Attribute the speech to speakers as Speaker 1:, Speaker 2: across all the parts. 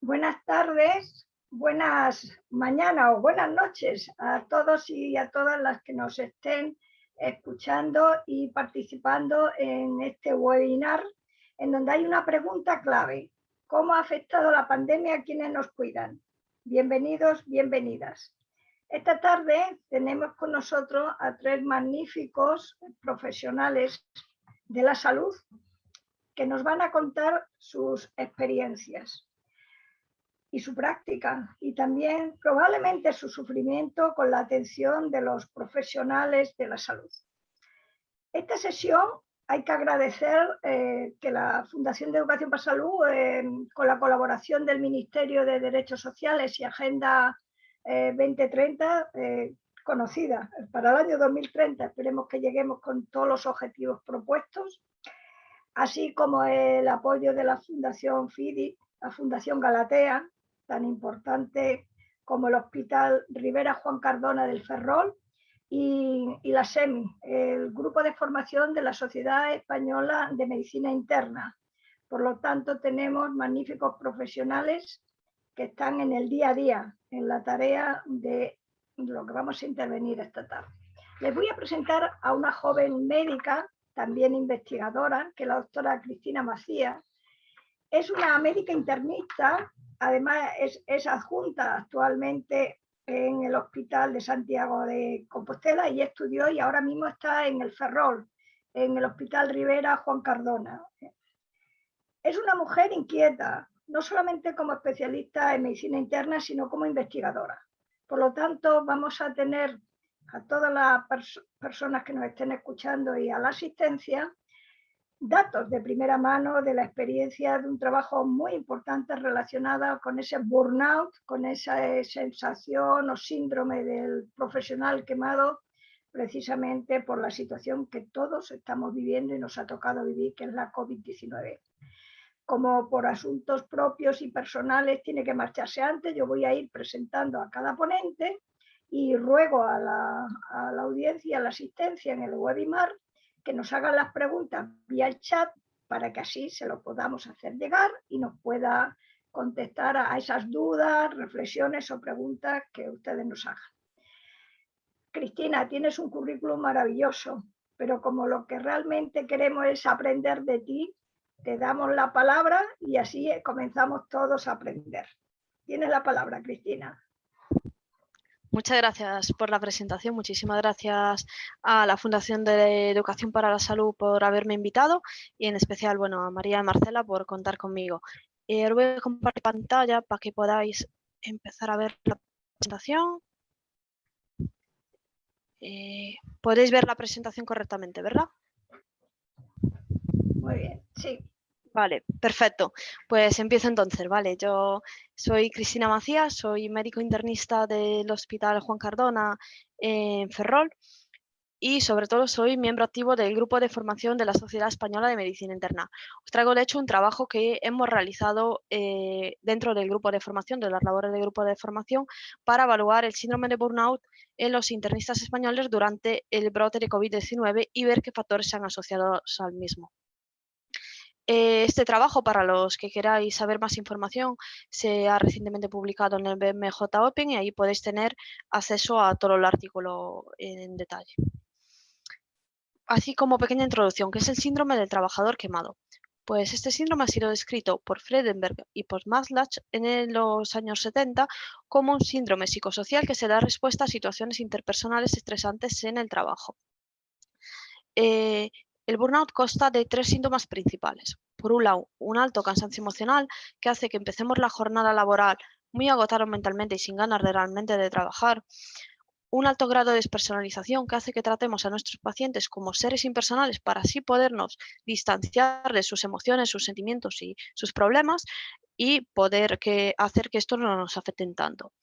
Speaker 1: Buenas tardes, buenas mañanas o buenas noches a todos y a todas las que nos estén escuchando y participando en este webinar, en donde hay una pregunta clave: ¿cómo ha afectado la pandemia a quienes nos cuidan? Bienvenidos, bienvenidas. Esta tarde tenemos con nosotros a tres magníficos profesionales de la salud que nos van a contar sus experiencias y su práctica, y también probablemente su sufrimiento con la atención de los profesionales de la salud. Esta sesión hay que agradecer que la Fundación de Educación para Salud, con la colaboración del Ministerio de Derechos Sociales y Agenda 2030, conocida para el año 2030, esperemos que lleguemos con todos los objetivos propuestos, así como el apoyo de la Fundación FIDI, la Fundación Galatea, tan importante como el Hospital Rivera Juan Cardona del Ferrol, y la SEMI, el Grupo de Formación de la Sociedad Española de Medicina Interna. Por lo tanto, tenemos magníficos profesionales que están en el día a día, en la tarea de lo que vamos a intervenir esta tarde. Les voy a presentar a una joven médica, también investigadora, que es la doctora Cristina Macías. Es una médica internista, además es adjunta actualmente en el Hospital de Santiago de Compostela, y estudió y ahora mismo está en el Ferrol, en el Hospital Rivera Juan Cardona. Es una mujer inquieta, no solamente como especialista en medicina interna, sino como investigadora. Por lo tanto, vamos a tener a todas las personas que nos estén escuchando y a la asistencia datos de primera mano de la experiencia de un trabajo muy importante relacionado con ese burnout, con esa sensación o síndrome del profesional quemado, precisamente por la situación que todos estamos viviendo y nos ha tocado vivir, que es la COVID-19. Como por asuntos propios y personales tiene que marcharse antes, yo voy a ir presentando a cada ponente y ruego a la audiencia, a la asistencia en el webinar, que nos hagan las preguntas vía el chat para que así se lo podamos hacer llegar y nos pueda contestar a esas dudas, reflexiones o preguntas que ustedes nos hagan. Cristina, tienes un currículum maravilloso, pero como lo que realmente queremos es aprender de ti, te damos la palabra y así comenzamos todos a aprender. Tienes la palabra, Cristina.
Speaker 2: Muchas gracias por la presentación. Muchísimas gracias a la Fundación de Educación para la Salud por haberme invitado y en especial, bueno, a María y Marcela por contar conmigo. Ahora voy a compartir pantalla para que podáis empezar a ver la presentación. Podéis ver la presentación correctamente, ¿verdad?
Speaker 1: Muy bien, sí.
Speaker 2: Vale, perfecto. Pues empiezo entonces, ¿vale? Yo soy Cristina Macías, soy médico internista del Hospital Juan Cardona en Ferrol y sobre todo soy miembro activo del grupo de formación de la Sociedad Española de Medicina Interna. Os traigo de hecho un trabajo que hemos realizado dentro del grupo de formación, de las labores del grupo de formación, para evaluar el síndrome de burnout en los internistas españoles durante el brote de COVID-19 y ver qué factores se han asociado al mismo. Este trabajo, para los que queráis saber más información, se ha recientemente publicado en el BMJ Open y ahí podéis tener acceso a todo el artículo en detalle. Así como pequeña introducción, ¿qué es el síndrome del trabajador quemado? Pues este síndrome ha sido descrito por Freudenberg y por Maslach en los años 70 como un síndrome psicosocial que se da respuesta a situaciones interpersonales estresantes en el trabajo. El burnout consta de tres síntomas principales. Por un lado, un alto cansancio emocional que hace que empecemos la jornada laboral muy agotados mentalmente y sin ganas realmente de trabajar. Un alto grado de despersonalización que hace que tratemos a nuestros pacientes como seres impersonales para así podernos distanciar de sus emociones, sus sentimientos y sus problemas y poder hacer que esto no nos afecten tanto.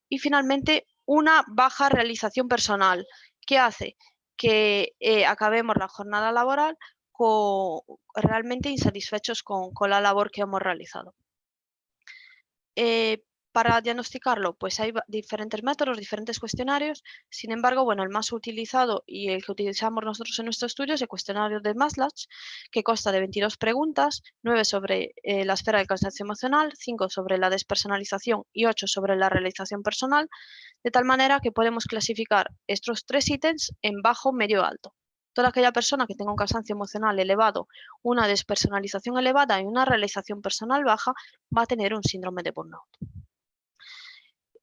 Speaker 2: Y finalmente, una baja realización personal que hace que acabemos la jornada laboral realmente insatisfechos con la labor que hemos realizado. Para diagnosticarlo, pues hay diferentes métodos, diferentes cuestionarios. Sin embargo, bueno, el más utilizado y el que utilizamos nosotros en nuestro estudio es el cuestionario de Maslach, que consta de 22 preguntas, 9 sobre la esfera del cansancio emocional, 5 sobre la despersonalización y 8 sobre la realización personal, de tal manera que podemos clasificar estos 3 ítems en bajo, medio o alto. Toda aquella persona que tenga un cansancio emocional elevado, una despersonalización elevada y una realización personal baja va a tener un síndrome de burnout.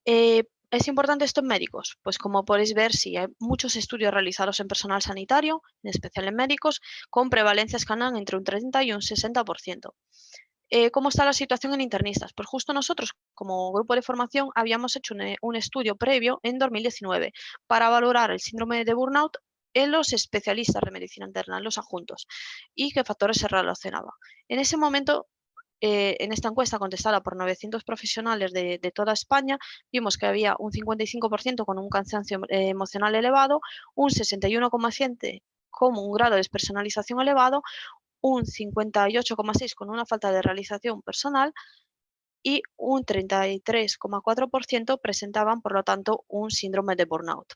Speaker 2: ¿Es importante esto en médicos? Pues como podéis ver, sí, hay muchos estudios realizados en personal sanitario, en especial en médicos, con prevalencias que andan entre un 30 y un 60%. ¿Cómo está la situación en internistas? Pues justo nosotros, como grupo de formación, habíamos hecho un estudio previo en 2019 para valorar el síndrome de burnout en los especialistas de medicina interna, en los adjuntos, y qué factores se relacionaban. En ese momento, en esta encuesta contestada por 900 profesionales de toda España, vimos que había un 55% con un cansancio emocional elevado, un 61,7% con un grado de despersonalización elevado, un 58,6% con una falta de realización personal y un 33,4% presentaban, por lo tanto, un síndrome de burnout.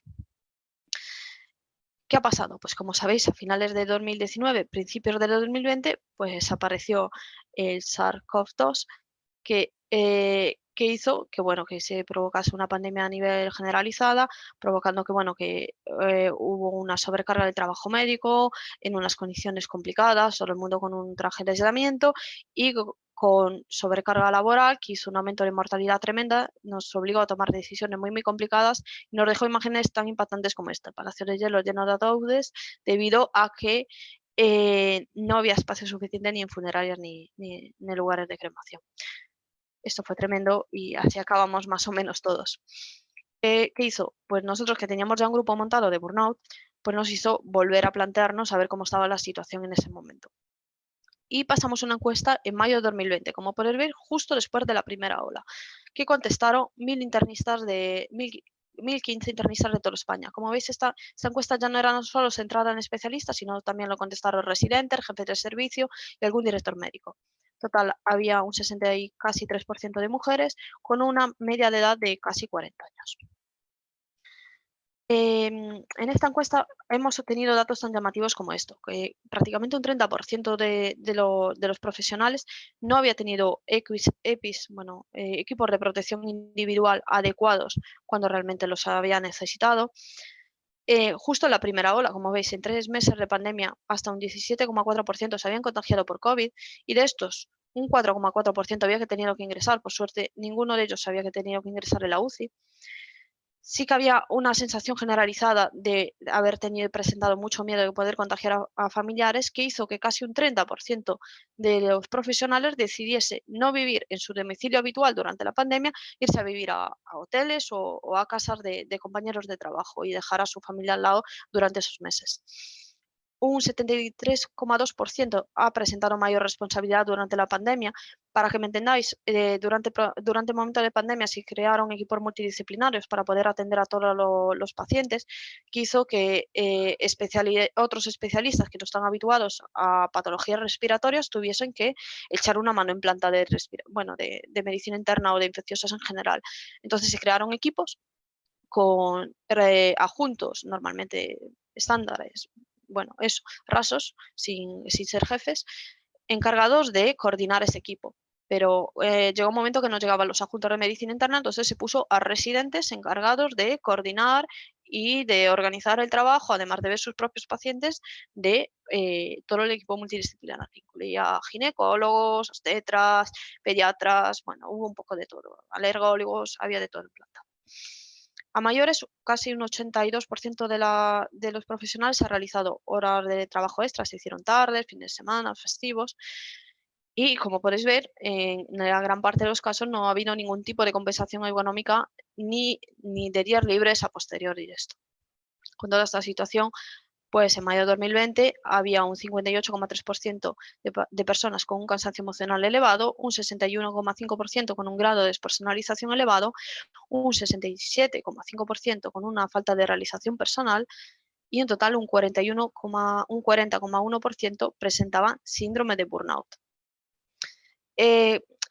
Speaker 2: ¿Qué ha pasado? Pues como sabéis, a finales de 2019, principios de 2020, pues apareció el SARS-CoV-2 que hizo que, bueno, que se provocase una pandemia a nivel generalizada, provocando que, bueno, que hubo una sobrecarga del trabajo médico en unas condiciones complicadas, todo el mundo con un traje de aislamiento y con sobrecarga laboral, que hizo un aumento de mortalidad tremenda, nos obligó a tomar decisiones muy, muy complicadas y nos dejó imágenes tan impactantes como esta: Palacio de Hielo lleno de ataúdes, debido a que no había espacio suficiente ni en funerarias ni en lugares de cremación. Esto fue tremendo y así acabamos más o menos todos. ¿Qué hizo? Pues nosotros, que teníamos ya un grupo montado de burnout, pues nos hizo volver a plantearnos a ver cómo estaba la situación en ese momento. Y pasamos una encuesta en mayo de 2020, como podéis ver, justo después de la primera ola, que contestaron 1.015 internistas de toda España. Como veis, esta encuesta ya no era solo centrada en especialistas, sino también lo contestaron residentes, jefes de servicio y algún director médico. Total, había un 60 y casi 3% de mujeres, con una media de edad de casi 40 años. En esta encuesta hemos obtenido datos tan llamativos como esto, que prácticamente un 30% de los profesionales no había tenido equipos de protección individual adecuados cuando realmente los había necesitado. Justo en la primera ola, como veis, en 3 meses de pandemia, hasta un 17,4% se habían contagiado por COVID, y de estos, un 4,4% había que tenido que ingresar. Por suerte, ninguno de ellos había que tenido que ingresar en la UCI. Sí que había una sensación generalizada de haber presentado mucho miedo de poder contagiar a familiares, que hizo que casi un 30% de los profesionales decidiese no vivir en su domicilio habitual durante la pandemia, irse a vivir a hoteles o a casas de compañeros de trabajo y dejar a su familia al lado durante esos meses. Un 73,2% ha presentado mayor responsabilidad durante la pandemia. Para que me entendáis, durante el momento de pandemia se crearon equipos multidisciplinarios para poder atender a todos los pacientes, que hizo que otros especialistas que no están habituados a patologías respiratorias tuviesen que echar una mano en planta de medicina interna o de infecciosas en general. Entonces se crearon equipos con adjuntos normalmente estándares, rasos, sin ser jefes, encargados de coordinar ese equipo. Pero llegó un momento que no llegaban los adjuntos de medicina interna, entonces se puso a residentes encargados de coordinar y de organizar el trabajo, además de ver sus propios pacientes, de todo el equipo multidisciplinar, que incluía ginecólogos, obstetras, pediatras, hubo un poco de todo, alergólogos, había de todo en planta. A mayores, casi un 82% de los profesionales ha realizado horas de trabajo extras, se hicieron tardes, fines de semana, festivos. Y como podéis ver, en la gran parte de los casos no ha habido ningún tipo de compensación económica ni de días libres a posteriori de esto. Con toda esta situación, pues en mayo de 2020 había un 58,3% de personas con un cansancio emocional elevado, un 61,5% con un grado de despersonalización elevado, un 67,5% con una falta de realización personal y en total un 40,1% presentaban síndrome de burnout.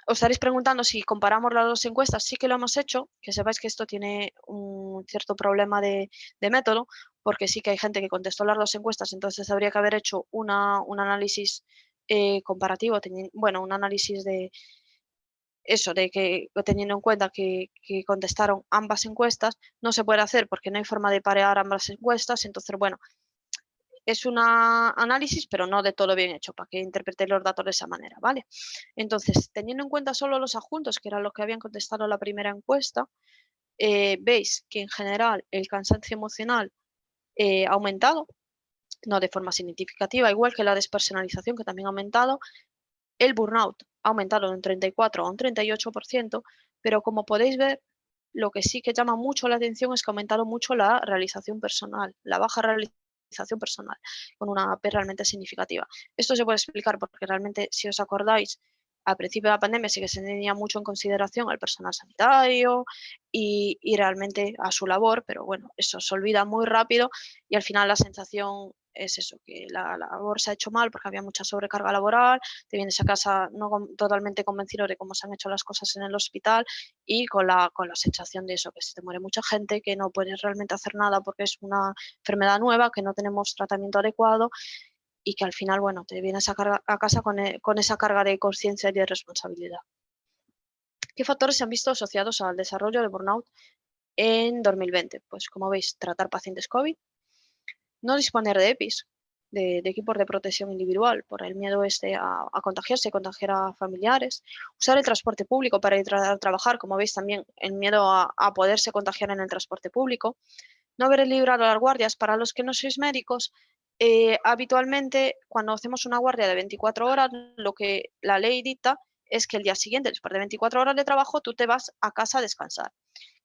Speaker 2: os estaréis preguntando si comparamos las dos encuestas. Sí que lo hemos hecho, que sepáis que esto tiene un cierto problema de método, porque sí que hay gente que contestó las dos encuestas, entonces habría que haber hecho un análisis comparativo, bueno, un análisis de eso, de que teniendo en cuenta que contestaron ambas encuestas, no se puede hacer porque no hay forma de parear ambas encuestas, entonces, bueno, es un análisis, pero no de todo bien hecho, para que interpretéis los datos de esa manera, ¿vale? Entonces, teniendo en cuenta solo los adjuntos, que eran los que habían contestado la primera encuesta, veis que en general el cansancio emocional ha aumentado, no de forma significativa, igual que la despersonalización, que también ha aumentado. El burnout ha aumentado de un 34 a un 38%, pero como podéis ver, lo que sí que llama mucho la atención es que ha aumentado mucho la realización personal, la baja realización personal, con una P realmente significativa. Esto se puede explicar porque realmente, si os acordáis, al principio de la pandemia sí que se tenía mucho en consideración al personal sanitario y realmente a su labor, pero bueno, eso se olvida muy rápido y al final la sensación es eso, que la labor se ha hecho mal porque había mucha sobrecarga laboral, te vienes a casa no totalmente convencido de cómo se han hecho las cosas en el hospital y con la sensación de eso, que se te muere mucha gente, que no puedes realmente hacer nada porque es una enfermedad nueva, que no tenemos tratamiento adecuado y que al final, bueno, te vienes a casa con esa carga de conciencia y de responsabilidad. ¿Qué factores se han visto asociados al desarrollo de burnout en 2020? Pues como veis, tratar pacientes COVID, no disponer de EPIs, de equipos de protección individual, por el miedo a contagiarse, contagiar a familiares, usar el transporte público para ir a trabajar, como veis también el miedo a poderse contagiar en el transporte público, no haber librado las guardias. Para los que no sois médicos, habitualmente cuando hacemos una guardia de 24 horas, lo que la ley dicta es que el día siguiente, después de 24 horas de trabajo, tú te vas a casa a descansar.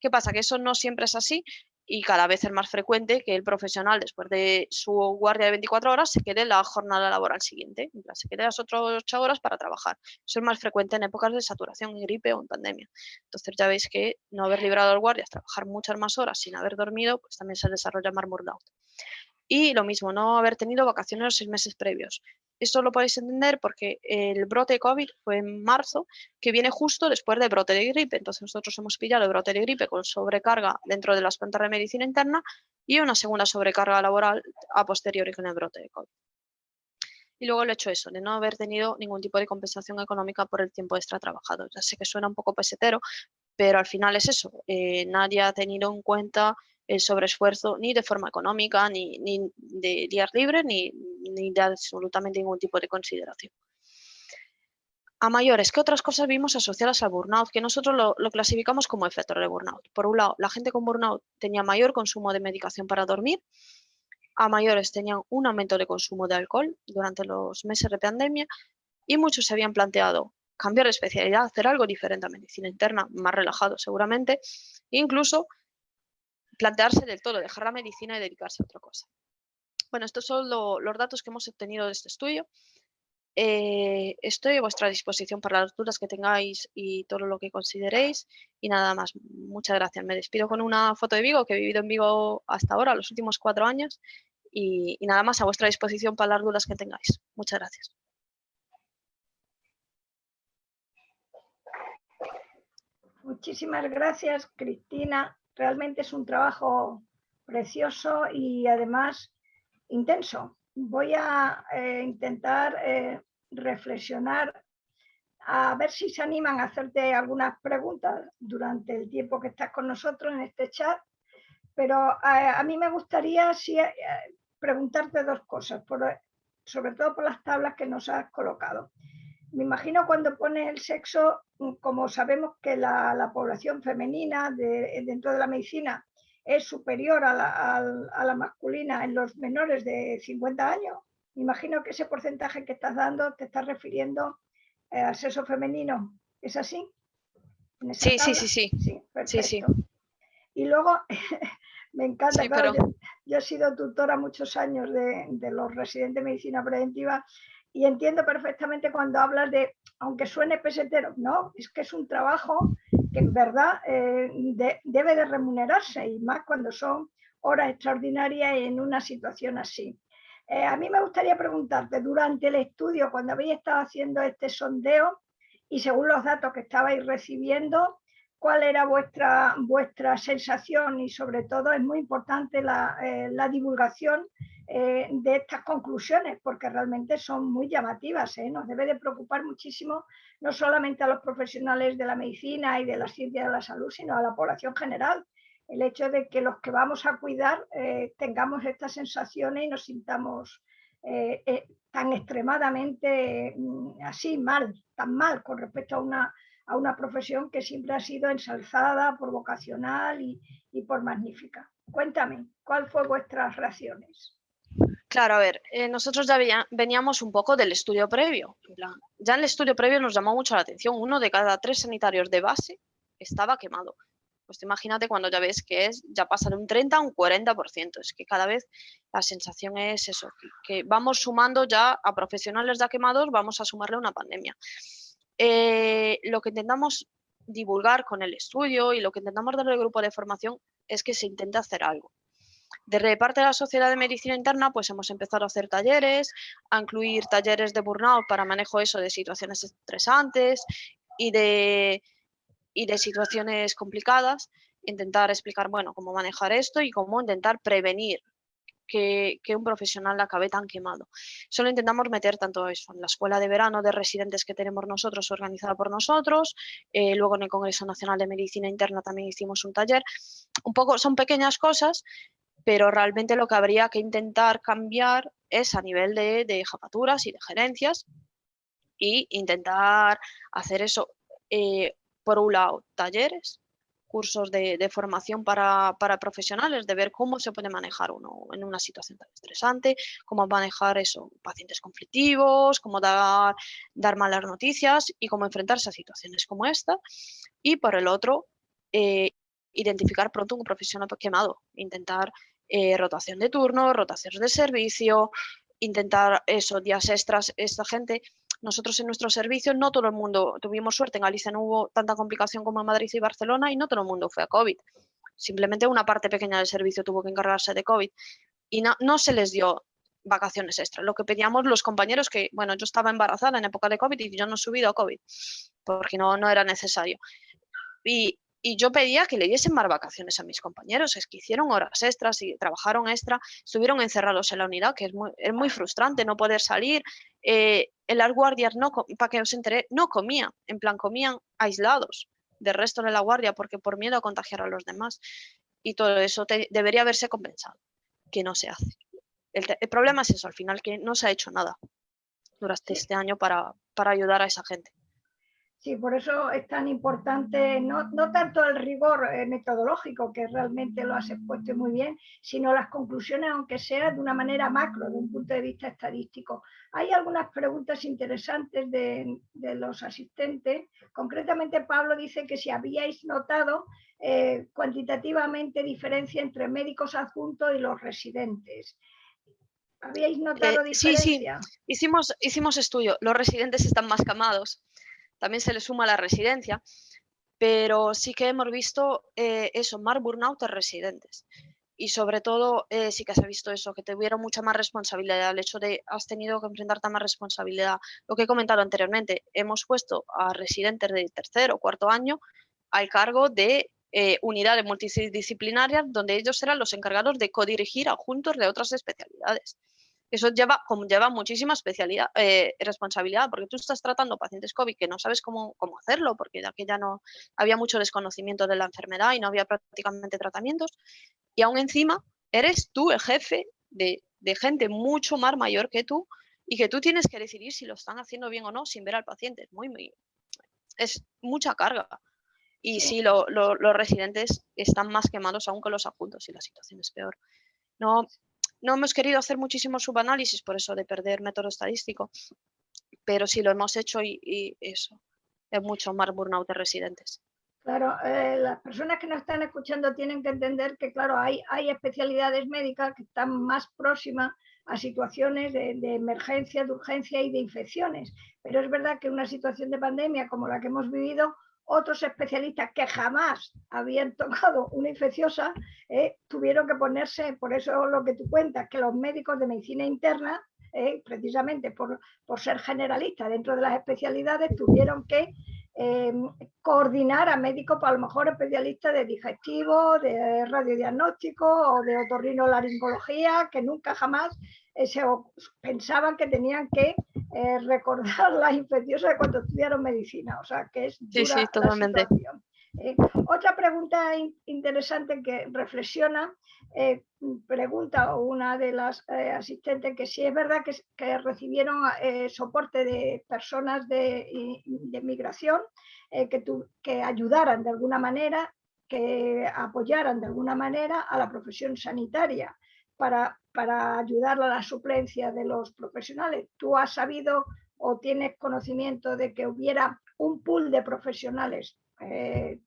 Speaker 2: ¿Qué pasa? Que eso no siempre es así y cada vez es más frecuente que el profesional, después de su guardia de 24 horas, se quede la jornada laboral siguiente, se quede las otras 8 horas para trabajar. Eso es más frecuente en épocas de saturación, en gripe o en pandemia. Entonces ya veis que no haber librado las guardias, trabajar muchas más horas sin haber dormido, pues también se desarrolla más burnout. Y lo mismo, no haber tenido vacaciones los 6 meses previos. Esto lo podéis entender porque el brote de COVID fue en marzo, que viene justo después del brote de gripe. Entonces nosotros hemos pillado el brote de gripe con sobrecarga dentro de las plantas de medicina interna y una segunda sobrecarga laboral a posteriori con el brote de COVID. Y luego el hecho eso, de no haber tenido ningún tipo de compensación económica por el tiempo extra trabajado. Ya sé que suena un poco pesetero, pero al final es eso, nadie ha tenido en cuenta el sobreesfuerzo ni de forma económica, ni de días libres, ni de absolutamente ningún tipo de consideración. A mayores, ¿qué otras cosas vimos asociadas al burnout? Que nosotros lo clasificamos como efectos de burnout. Por un lado, la gente con burnout tenía mayor consumo de medicación para dormir, a mayores tenían un aumento de consumo de alcohol durante los meses de pandemia y muchos se habían planteado cambiar de especialidad, hacer algo diferente a medicina interna, más relajado seguramente, e incluso plantearse del todo, dejar la medicina y dedicarse a otra cosa. Bueno, estos son los datos que hemos obtenido de este estudio. Estoy a vuestra disposición para las dudas que tengáis y todo lo que consideréis. Y nada más, muchas gracias. Me despido con una foto de Vigo, que he vivido en Vigo hasta ahora, los últimos 4 años. Y nada más, a vuestra disposición para las dudas que tengáis. Muchas gracias.
Speaker 1: Muchísimas gracias, Cristina. Realmente es un trabajo precioso y además intenso. Voy a intentar reflexionar, a ver si se animan a hacerte algunas preguntas durante el tiempo que estás con nosotros en este chat. Pero a mí me gustaría preguntarte dos cosas, sobre todo por las tablas que nos has colocado. Me imagino cuando pones el sexo, como sabemos que la población femenina dentro de la medicina es superior a la masculina en los menores de 50 años, me imagino que ese porcentaje que estás dando te estás refiriendo al sexo femenino. ¿Es así? ¿En esa tabla?
Speaker 2: Sí.
Speaker 1: Sí, perfecto.
Speaker 2: Sí.
Speaker 1: Y luego me encanta,
Speaker 2: Sí,
Speaker 1: claro,
Speaker 2: pero
Speaker 1: yo he sido tutora muchos años de los residentes de medicina preventiva y entiendo perfectamente cuando hablas de, aunque suene pesetero, no, es que es un trabajo que en verdad debe de remunerarse y más cuando son horas extraordinarias en una situación así. A mí me gustaría preguntarte, durante el estudio, cuando habéis estado haciendo este sondeo, y según los datos que estabais recibiendo, cuál era vuestra sensación, y sobre todo es muy importante la divulgación de estas conclusiones, porque realmente son muy llamativas. Nos debe de preocupar muchísimo, no solamente a los profesionales de la medicina y de la ciencia de la salud, sino a la población general. El hecho de que los que vamos a cuidar tengamos estas sensaciones y nos sintamos tan extremadamente así mal, tan mal con respecto a una profesión que siempre ha sido ensalzada por vocacional y por magnífica. Cuéntame, ¿cuáles fueron vuestras reacciones?
Speaker 2: Claro, a ver, nosotros ya veníamos un poco del estudio previo. En plan, ya en el estudio previo nos llamó mucho la atención. 1 de cada 3 sanitarios de base estaba quemado. Pues imagínate cuando ya ves que ya pasa de un 30 a un 40%. Es que cada vez la sensación es eso, que vamos sumando ya a profesionales ya quemados, vamos a sumarle una pandemia. Lo que intentamos divulgar con el estudio y lo que intentamos dar al grupo de formación es que se intente hacer algo. De parte de la Sociedad de Medicina Interna, pues hemos empezado a hacer talleres, a incluir talleres de burnout para manejo eso de situaciones estresantes y de situaciones complicadas, intentar explicar, bueno, cómo manejar esto y cómo intentar prevenir que un profesional acabe tan quemado. Solo intentamos meter tanto eso en la escuela de verano de residentes que tenemos nosotros, organizada por nosotros, luego en el Congreso Nacional de Medicina Interna también hicimos un taller. Un poco, son pequeñas cosas, pero realmente lo que habría que intentar cambiar es a nivel de jefaturas y de gerencias y intentar hacer eso, por un lado, talleres, cursos de formación para profesionales, de ver cómo se puede manejar uno en una situación tan estresante, cómo manejar eso, pacientes conflictivos, cómo dar malas noticias y cómo enfrentarse a situaciones como esta. Y por el otro, identificar pronto un profesional quemado, intentar rotación de turno, rotaciones de servicio, intentar eso, días extras. Esta gente, nosotros en nuestro servicio, no todo el mundo, tuvimos suerte, en Galicia no hubo tanta complicación como en Madrid y Barcelona y no todo el mundo fue a COVID. Simplemente una parte pequeña del servicio tuvo que encargarse de COVID y no se les dio vacaciones extra. Lo que pedíamos los compañeros, que bueno, yo estaba embarazada en época de COVID y yo no he subido a COVID porque no era necesario. Y yo pedía que le diesen más vacaciones a mis compañeros, es que hicieron horas extras y trabajaron extra, estuvieron encerrados en la unidad, que es muy frustrante no poder salir. En las guardias, para que os enteré, no comían, en plan comían aislados del resto de la guardia porque por miedo a contagiar a los demás. Y todo eso debería haberse compensado, que no se hace. El problema es eso, al final, que no se ha hecho nada durante este año para ayudar a esa gente.
Speaker 1: Sí, por eso es tan importante, no tanto el rigor metodológico, que realmente lo has expuesto muy bien, sino las conclusiones, aunque sea de una manera macro, de un punto de vista estadístico. Hay algunas preguntas interesantes de los asistentes. Concretamente, Pablo dice que si habíais notado cuantitativamente diferencia entre médicos adjuntos y los residentes. ¿Habíais notado diferencia?
Speaker 2: Sí, hicimos estudio. Los residentes están más quemados. También se le suma la residencia, pero sí que hemos visto eso, más burnout de residentes. Y sobre todo sí que se ha visto eso, que tuvieron mucha más responsabilidad, el hecho de has tenido que enfrentarte a más responsabilidad. Lo que he comentado anteriormente, hemos puesto a residentes de tercer o cuarto año al cargo de unidades multidisciplinarias, donde ellos eran los encargados de codirigir adjuntos de otras especialidades. Eso lleva muchísima responsabilidad, porque tú estás tratando pacientes COVID que no sabes cómo hacerlo, porque de aquella no había mucho desconocimiento de la enfermedad y no había prácticamente tratamientos, y aún encima eres tú el jefe de gente mucho más mayor que tú y que tú tienes que decidir si lo están haciendo bien o no sin ver al paciente. Es mucha carga. Y sí, los residentes están más quemados aún que los adjuntos y la situación es peor. No hemos querido hacer muchísimo subanálisis por eso de perder método estadístico, pero sí lo hemos hecho y eso, es mucho más burnout de residentes.
Speaker 1: Claro, las personas que nos están escuchando tienen que entender que, claro, hay especialidades médicas que están más próximas a situaciones de emergencia, de urgencia y de infecciones. Pero es verdad que una situación de pandemia como la que hemos vivido, otros especialistas que jamás habían tocado una infecciosa tuvieron que ponerse, por eso lo que tú cuentas, que los médicos de medicina interna precisamente por ser generalistas dentro de las especialidades, tuvieron que coordinar a médicos, a lo mejor especialistas de digestivo, de radiodiagnóstico o de otorrinolaringología, que nunca jamás pensaban que tenían que recordar las infecciosas de cuando estudiaron medicina. O sea, que es dura
Speaker 2: Sí,
Speaker 1: la
Speaker 2: totalmente.
Speaker 1: situación. Otra pregunta interesante que reflexiona, pregunta una de las asistentes que si es verdad que recibieron soporte de personas de migración, que ayudaran de alguna manera, que apoyaran de alguna manera a la profesión sanitaria para ayudar a la suplencia de los profesionales. ¿Tú has sabido o tienes conocimiento de que hubiera un pool de profesionales,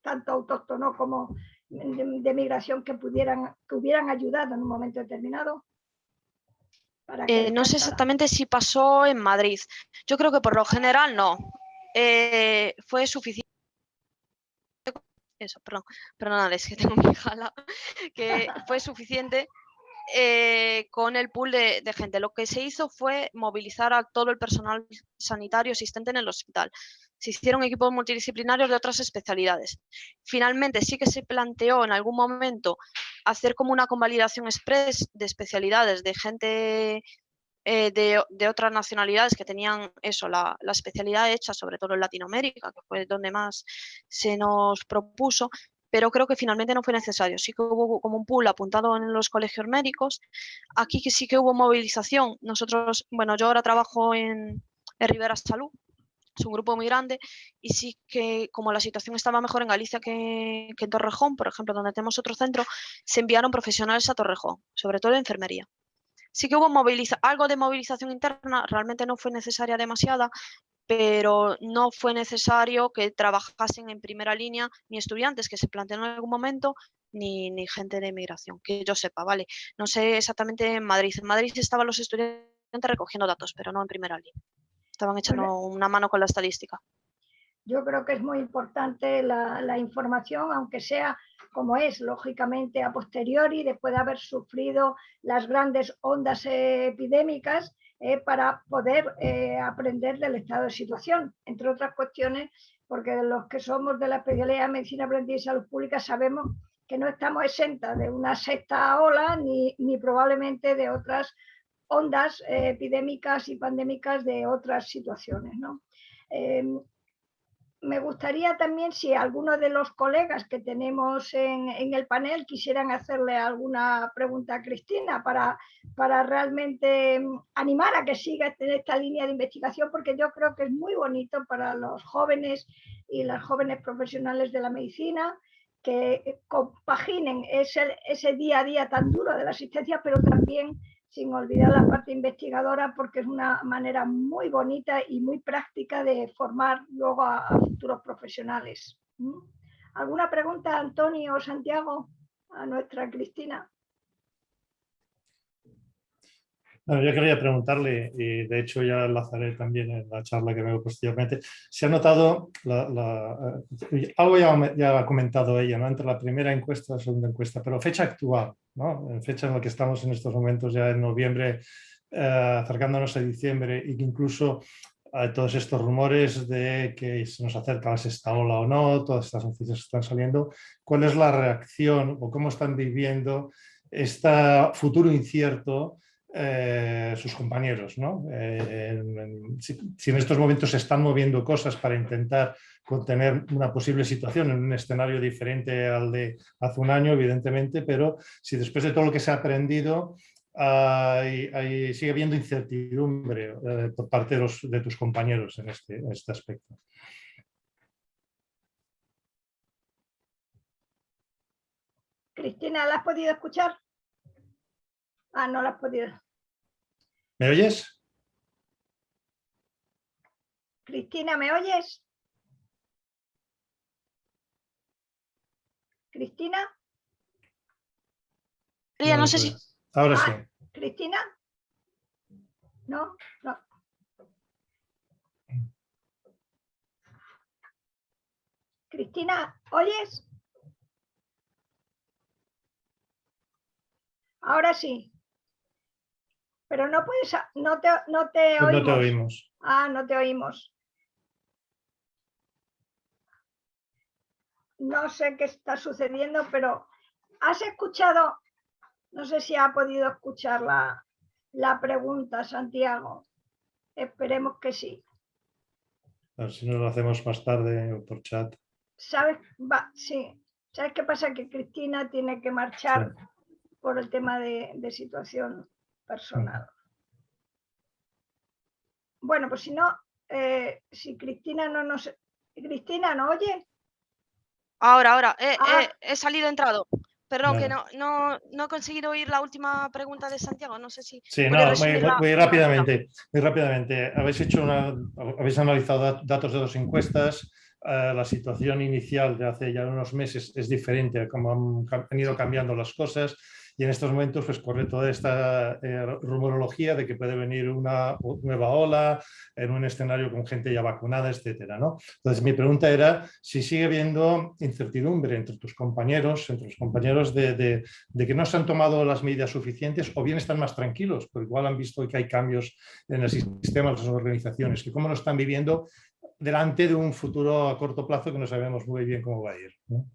Speaker 1: tanto autóctonos como de migración, que hubieran ayudado en un momento determinado? Para que
Speaker 2: No sé exactamente si pasó en Madrid. Yo creo que por lo general no. Fue suficiente. Eso, perdón, es que tengo mi hija que fue suficiente con el pool de gente. Lo que se hizo fue movilizar a todo el personal sanitario existente en el hospital. Se hicieron equipos multidisciplinarios de otras especialidades. Finalmente sí que se planteó en algún momento hacer como una convalidación express de especialidades de gente de otras nacionalidades que tenían eso, la especialidad hecha, sobre todo en Latinoamérica, que fue donde más se nos propuso, pero creo que finalmente no fue necesario. Sí que hubo como un pool apuntado en los colegios médicos. Aquí que sí que hubo movilización. Nosotros, bueno, yo ahora trabajo en Rivera Salud, es un grupo muy grande, y sí que como la situación estaba mejor en Galicia que en Torrejón, por ejemplo, donde tenemos otro centro, se enviaron profesionales a Torrejón, sobre todo de enfermería. Sí que hubo algo de movilización interna, realmente no fue necesaria demasiada, pero no fue necesario que trabajasen en primera línea ni estudiantes que se plantearon en algún momento, ni gente de migración, que yo sepa, ¿vale? No sé exactamente en Madrid. En Madrid estaban los estudiantes recogiendo datos, pero no en primera línea. Estaban echando una mano con la estadística.
Speaker 1: Yo creo que es muy importante la información, aunque sea como es, lógicamente a posteriori, después de haber sufrido las grandes ondas epidémicas, para poder aprender del estado de situación, entre otras cuestiones, porque los que somos de la especialidad de medicina preventiva y salud pública sabemos que no estamos exentas de una sexta ola ni probablemente de otras ondas epidémicas y pandémicas de otras situaciones, ¿no? Me gustaría también si algunos de los colegas que tenemos en el panel quisieran hacerle alguna pregunta a Cristina para realmente animar a que siga en esta línea de investigación, porque yo creo que es muy bonito para los jóvenes y las jóvenes profesionales de la medicina que compaginen ese día a día tan duro de la asistencia, pero también sin olvidar la parte investigadora, porque es una manera muy bonita y muy práctica de formar luego a futuros profesionales. ¿Alguna pregunta, Antonio o Santiago, a nuestra Cristina?
Speaker 3: Bueno, yo quería preguntarle, y de hecho ya enlazaré también en la charla que veo posteriormente, se ha notado, algo ya ha comentado ella, ¿no? Entre la primera encuesta y la segunda encuesta, pero fecha actual, ¿no? Fecha en la que estamos en estos momentos ya en noviembre, acercándonos a diciembre, y que incluso hay todos estos rumores de que se nos acerca la sexta ola o no, todas estas noticias que están saliendo. ¿Cuál es la reacción o cómo están viviendo este futuro incierto sus compañeros, ¿no? Si en estos momentos se están moviendo cosas para intentar contener una posible situación en un escenario diferente al de hace un año, evidentemente, pero si después de todo lo que se ha aprendido sigue habiendo incertidumbre por parte de tus compañeros en este aspecto.
Speaker 1: Cristina, ¿la has podido escuchar? Ah, no la has podido.
Speaker 3: ¿Me oyes?
Speaker 1: Cristina, ¿me oyes? Cristina.
Speaker 2: No sé si...
Speaker 3: Ahora sí.
Speaker 1: Cristina. No, no. Cristina, ¿oyes? Ahora sí. Pero no puedes, no te
Speaker 3: No te
Speaker 1: oímos.
Speaker 3: oímos.
Speaker 1: Ah, no te oímos. No sé qué está sucediendo, pero ¿has escuchado? No sé si ha podido escuchar la pregunta, Santiago. Esperemos que sí.
Speaker 3: A ver si nos lo hacemos más tarde o por chat.
Speaker 1: ¿Sabes? Sí. ¿Sabes qué pasa? Que Cristina tiene que marchar por el tema de situación personal. Bueno, pues si no, si Cristina no nos... Cristina, ¿no oye?
Speaker 2: Ahora, he salido, entrado. Perdón,
Speaker 3: Vale.
Speaker 2: que no he conseguido oír la última pregunta de Santiago. No sé si
Speaker 3: Sí,
Speaker 2: puede
Speaker 3: no,
Speaker 2: resumirla
Speaker 3: muy
Speaker 2: muy rápida.
Speaker 3: rápidamente. Habéis analizado datos de 2 encuestas. La situación inicial de hace ya unos meses es diferente a cómo han ido cambiando las cosas. Y en estos momentos pues corre toda esta rumorología de que puede venir una nueva ola en un escenario con gente ya vacunada, etcétera, ¿no? Entonces mi pregunta era si sigue habiendo incertidumbre entre tus compañeros, de que no se han tomado las medidas suficientes o bien están más tranquilos, porque igual han visto que hay cambios en el sistema, en las organizaciones, que cómo lo están viviendo delante de un futuro a corto plazo que no sabemos muy bien cómo va a ir, ¿no?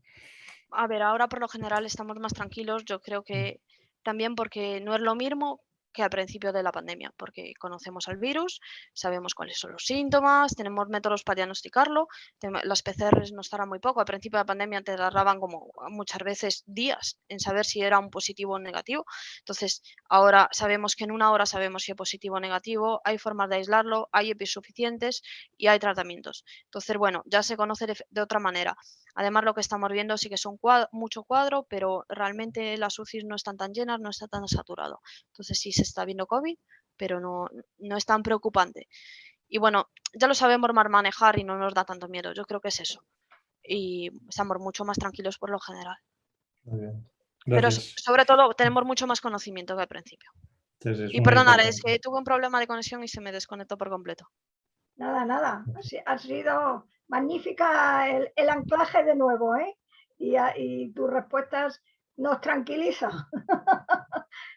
Speaker 2: A ver, ahora por lo general estamos más tranquilos. Yo creo que también porque no es lo mismo que al principio de la pandemia, porque conocemos al virus, sabemos cuáles son los síntomas, tenemos métodos para diagnosticarlo. Las PCRs nos tardan muy poco. Al principio de la pandemia te tardaban como muchas veces días en saber si era un positivo o negativo. Entonces, ahora sabemos que en una hora sabemos si es positivo o negativo, hay formas de aislarlo, hay EPIs suficientes y hay tratamientos. Entonces, bueno, ya se conoce de otra manera. Además, lo que estamos viendo sí que son mucho cuadro, pero realmente las UCIs no están tan llenas, no está tan saturado. Entonces sí se está viendo COVID, pero no es tan preocupante. Y bueno, ya lo sabemos manejar y no nos da tanto miedo. Yo creo que es eso. Y estamos mucho más tranquilos por lo general.
Speaker 3: Muy bien.
Speaker 2: Pero
Speaker 3: Gracias.
Speaker 2: sobre todo tenemos mucho más conocimiento que al principio.
Speaker 3: Entonces,
Speaker 2: Y
Speaker 3: muy
Speaker 2: perdonad, es
Speaker 3: importante.
Speaker 2: que tuve un problema de conexión y se me desconectó por completo.
Speaker 1: Nada. Ha sido magnífica el anclaje de nuevo, ¿eh? Y tus respuestas nos tranquiliza.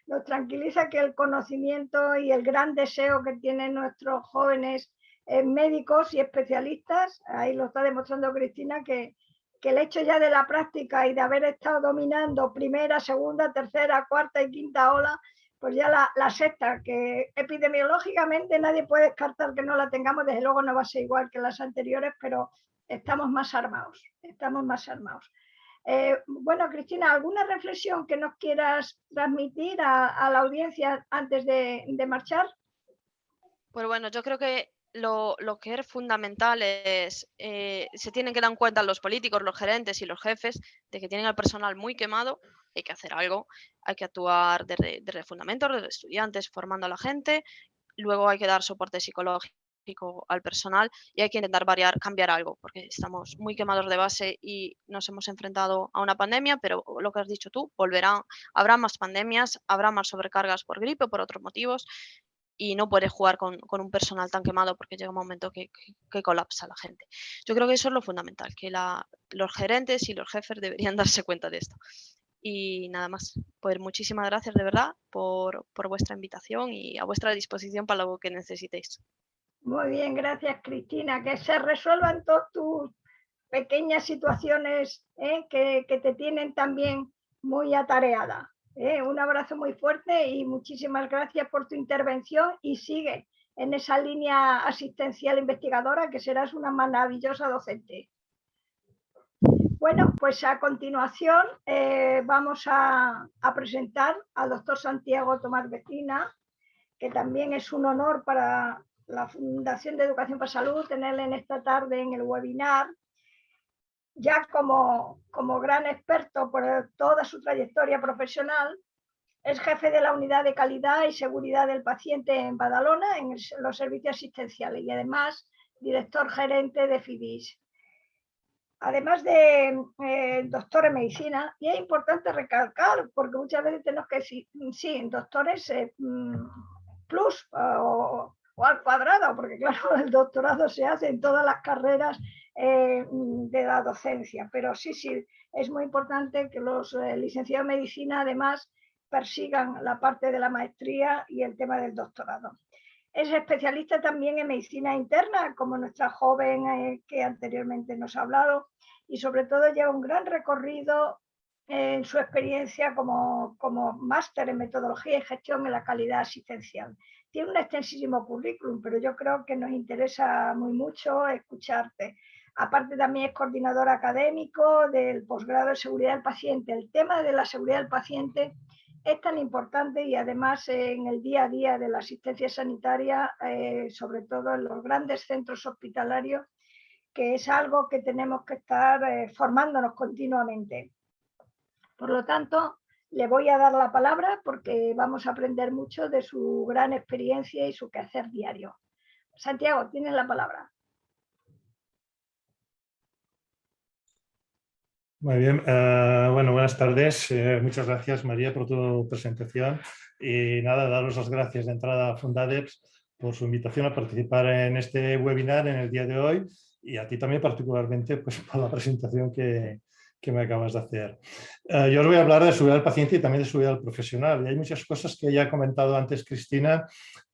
Speaker 1: Nos tranquiliza que el conocimiento y el gran deseo que tienen nuestros jóvenes médicos y especialistas, ahí lo está demostrando Cristina, que el hecho ya de la práctica y de haber estado dominando primera, segunda, tercera, cuarta y quinta ola, pues ya la sexta, que epidemiológicamente nadie puede descartar que no la tengamos, desde luego no va a ser igual que las anteriores, pero estamos más armados. Bueno, Cristina, ¿alguna reflexión que nos quieras transmitir a la audiencia antes de marchar?
Speaker 2: Pues bueno, yo creo que lo que es fundamental es, se tienen que dar en cuenta los políticos, los gerentes y los jefes de que tienen al personal muy quemado, hay que hacer algo, hay que actuar desde fundamentos, desde estudiantes, formando a la gente, luego hay que dar soporte psicológico al personal y hay que intentar cambiar algo, porque estamos muy quemados de base y nos hemos enfrentado a una pandemia, pero lo que has dicho tú, habrá más pandemias, habrá más sobrecargas por gripe o por otros motivos, y no puedes jugar con un personal tan quemado porque llega un momento que colapsa la gente. Yo creo que eso es lo fundamental, que los gerentes y los jefes deberían darse cuenta de esto. Y nada más, pues muchísimas gracias de verdad por vuestra invitación y a vuestra disposición para lo que necesitéis.
Speaker 1: Muy bien, gracias Cristina. Que se resuelvan todas tus pequeñas situaciones que te tienen también muy atareada. Un abrazo muy fuerte y muchísimas gracias por tu intervención y sigue en esa línea asistencial investigadora que serás una maravillosa docente. Bueno, pues a continuación vamos a presentar al doctor Santiago Tomás Vecina, que también es un honor para la Fundación de Educación para Salud tenerle en esta tarde en el webinar, ya como gran experto por toda su trayectoria profesional. Es jefe de la Unidad de Calidad y Seguridad del Paciente en Badalona, en los servicios asistenciales, y además director gerente de FIDIS. Además de doctor en medicina, y es importante recalcar, porque muchas veces tenemos que decir, sí, doctores plus o al cuadrado, porque claro, el doctorado se hace en todas las carreras de la docencia, pero sí, es muy importante que los licenciados en medicina además persigan la parte de la maestría y el tema del doctorado. Es especialista también en medicina interna, como nuestra joven que anteriormente nos ha hablado, y sobre todo lleva un gran recorrido en su experiencia como máster en metodología y gestión en la calidad asistencial. Tiene un extensísimo currículum, pero yo creo que nos interesa muy mucho escucharte. Aparte también es coordinador académico del posgrado de seguridad del paciente. El tema de la seguridad del paciente es tan importante y además en el día a día de la asistencia sanitaria, sobre todo en los grandes centros hospitalarios, que es algo que tenemos que estar formándonos continuamente. Por lo tanto, le voy a dar la palabra porque vamos a aprender mucho de su gran experiencia y su quehacer diario. Santiago, tienes la palabra.
Speaker 3: Muy bien, bueno, buenas tardes. Muchas gracias, María, por tu presentación. Y nada, daros las gracias de entrada a Fundadeps por su invitación a participar en este webinar en el día de hoy y a ti también particularmente pues, por la presentación que me acabas de hacer. Yo os voy a hablar de seguridad del paciente y también de seguridad del profesional. Y hay muchas cosas que ya ha comentado antes Cristina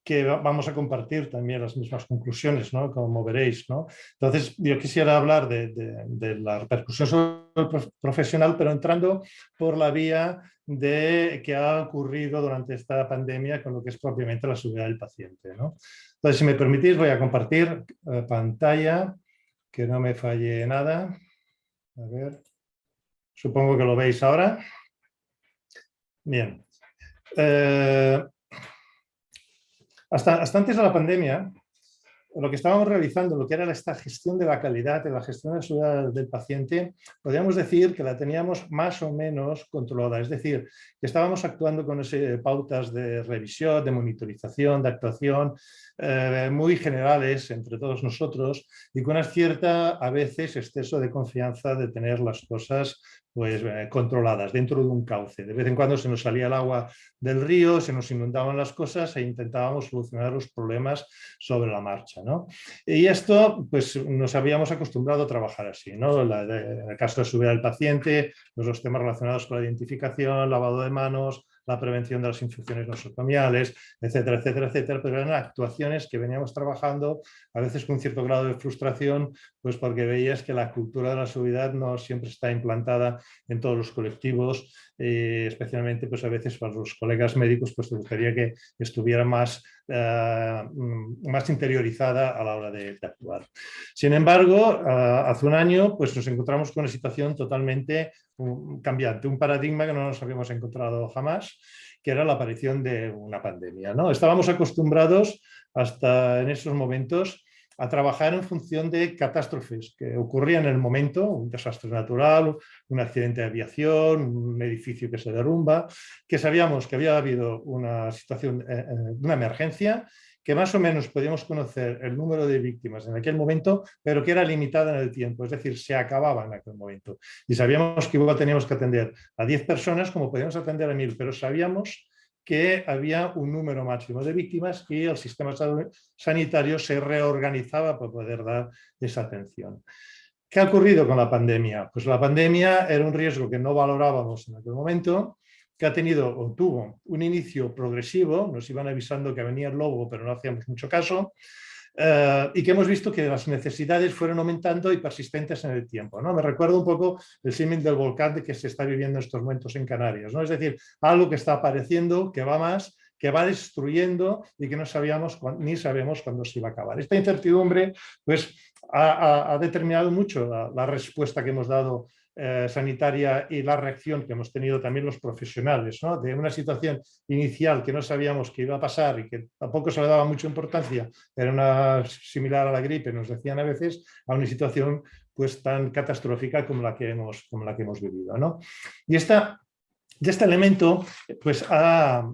Speaker 3: que vamos a compartir también las mismas conclusiones, ¿no? Como veréis, ¿no? Entonces, yo quisiera hablar de la repercusión sobre el profesional, pero entrando por la vía de qué ha ocurrido durante esta pandemia con lo que es propiamente la seguridad del paciente, ¿no? Entonces, si me permitís, voy a compartir pantalla, que no me falle nada. A ver, supongo que lo veis ahora. Bien. Hasta antes de la pandemia, lo que estábamos realizando, lo que era esta gestión de la calidad, de la gestión de la seguridad del paciente, podríamos decir que la teníamos más o menos controlada. Es decir, que estábamos actuando con pautas de revisión, de monitorización, de actuación, muy generales entre todos nosotros y con una cierta, a veces, exceso de confianza de tener las cosas pues, controladas dentro de un cauce. De vez en cuando se nos salía el agua del río, se nos inundaban las cosas e intentábamos solucionar los problemas sobre la marcha, ¿no? Y esto, pues nos habíamos acostumbrado a trabajar así, ¿no? En el caso de seguridad del paciente, pues, los temas relacionados con la identificación, lavado de manos, la prevención de las infecciones nosocomiales, etcétera, etcétera, etcétera, pero eran actuaciones que veníamos trabajando a veces con un cierto grado de frustración, pues porque veías que la cultura de la seguridad no siempre está implantada en todos los colectivos, especialmente pues a veces para los colegas médicos pues te gustaría que estuviera más interiorizada a la hora de actuar. Sin embargo, hace un año pues nos encontramos con una situación totalmente cambiante, un paradigma que no nos habíamos encontrado jamás, que era la aparición de una pandemia, ¿no? Estábamos acostumbrados hasta en esos momentos a trabajar en función de catástrofes que ocurrían en el momento, un desastre natural, un accidente de aviación, un edificio que se derrumba, que sabíamos que había habido una situación de una emergencia, que más o menos podíamos conocer el número de víctimas en aquel momento, pero que era limitada en el tiempo, es decir, se acababa en aquel momento. Y sabíamos que igual teníamos que atender a 10 personas como podíamos atender a 1000, pero sabíamos que había un número máximo de víctimas y el sistema sanitario se reorganizaba para poder dar esa atención. ¿Qué ha ocurrido con la pandemia? Pues la pandemia era un riesgo que no valorábamos en aquel momento, que ha tenido o tuvo un inicio progresivo, nos iban avisando que venía el lobo, pero no hacíamos mucho caso, y que hemos visto que las necesidades fueron aumentando y persistentes en el tiempo, ¿no? Me recuerda un poco el símil del volcán que se está viviendo en estos momentos en Canarias, ¿no? Es decir, algo que está apareciendo, que va más, que va destruyendo y que no sabíamos ni sabemos cuándo se iba a acabar. Esta incertidumbre pues, ha determinado mucho la respuesta que hemos dado sanitaria y la reacción que hemos tenido también los profesionales, ¿no? De una situación inicial que no sabíamos que iba a pasar y que tampoco se le daba mucha importancia, era una similar a la gripe, nos decían a veces, a una situación pues tan catastrófica como la que hemos vivido, ¿no? Y este elemento pues ha